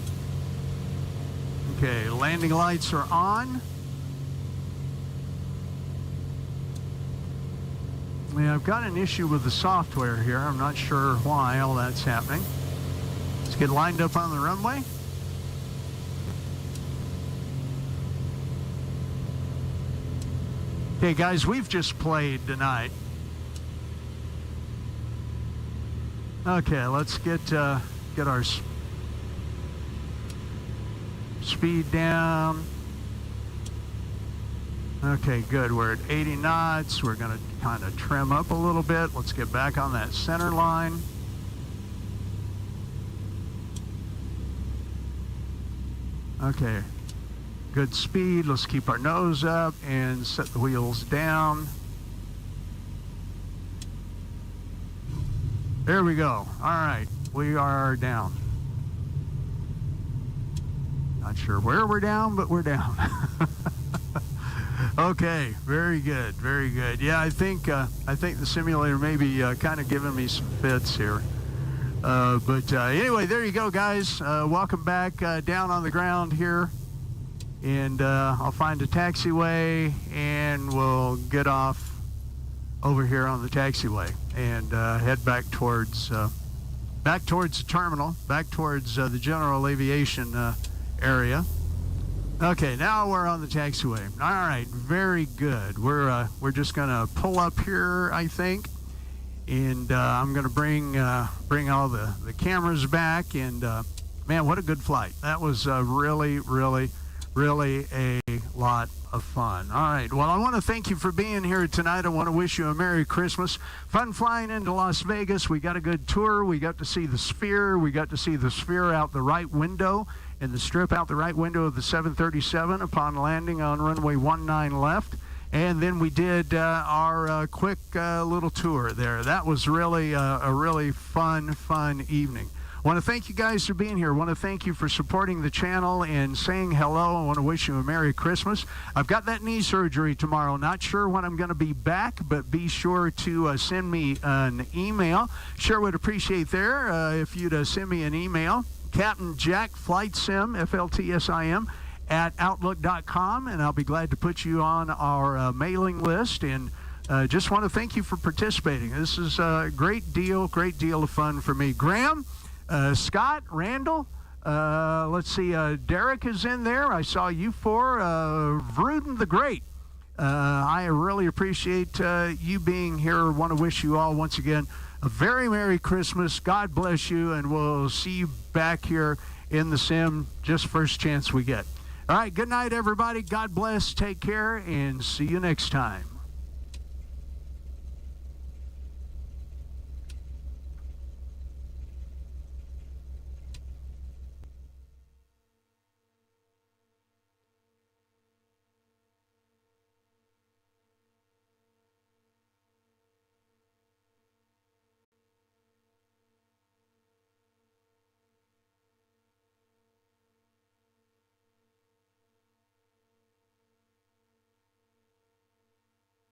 Okay, landing lights are on. Yeah, I've got an issue with the software here. I'm not sure why all that's happening. Let's get lined up on the runway. Okay, guys, we've just played tonight. Okay, let's get our speed down. Okay, good. We're at 80 knots. We're going to kind of trim up a little bit. Let's get back on that center line. Okay. Good speed. Let's keep our nose up and set the wheels down. There we go. All right, we are down. Not sure where we're down, but we're down. Okay, very good, very good. Yeah, I think the simulator may be kind of giving me some fits here. But anyway, there you go, guys. Welcome back down on the ground here. And I'll find a taxiway, and we'll get off over here on the taxiway and head back towards the terminal, back towards the general aviation area. Okay, now we're on the taxiway. All right, very good. We're just gonna pull up here, I think, and I'm gonna bring all the cameras back. And man, what a good flight! That was really a lot of fun. All right, well, I want to thank you for being here tonight. I want to wish you a Merry Christmas. Fun flying into Las Vegas. We got a good tour. We got to see the Sphere. We got to see the Sphere out the right window and the strip out the right window of the 737 upon landing on runway 19 left. And then we did our quick little tour there. That was really a really fun evening. I want to thank you guys for being here. I want to thank you for supporting the channel and saying hello. I want to wish you a Merry Christmas. I've got that knee surgery tomorrow. Not sure when I'm going to be back, but be sure to send me an email. Sure would appreciate there if you'd send me an email. Captain Jack Flight Sim, FLTSIM, at Outlook.com, and I'll be glad to put you on our mailing list. And just want to thank you for participating. This is a great deal of fun for me. Graham, Scott, Randall, let's see, Derek is in there. I saw you four. Vruden the Great. I really appreciate you being here. I want to wish you all once again a very Merry Christmas. God bless you, and we'll see you back here in the sim just first chance we get. All right, good night, everybody. God bless, take care, and see you next time.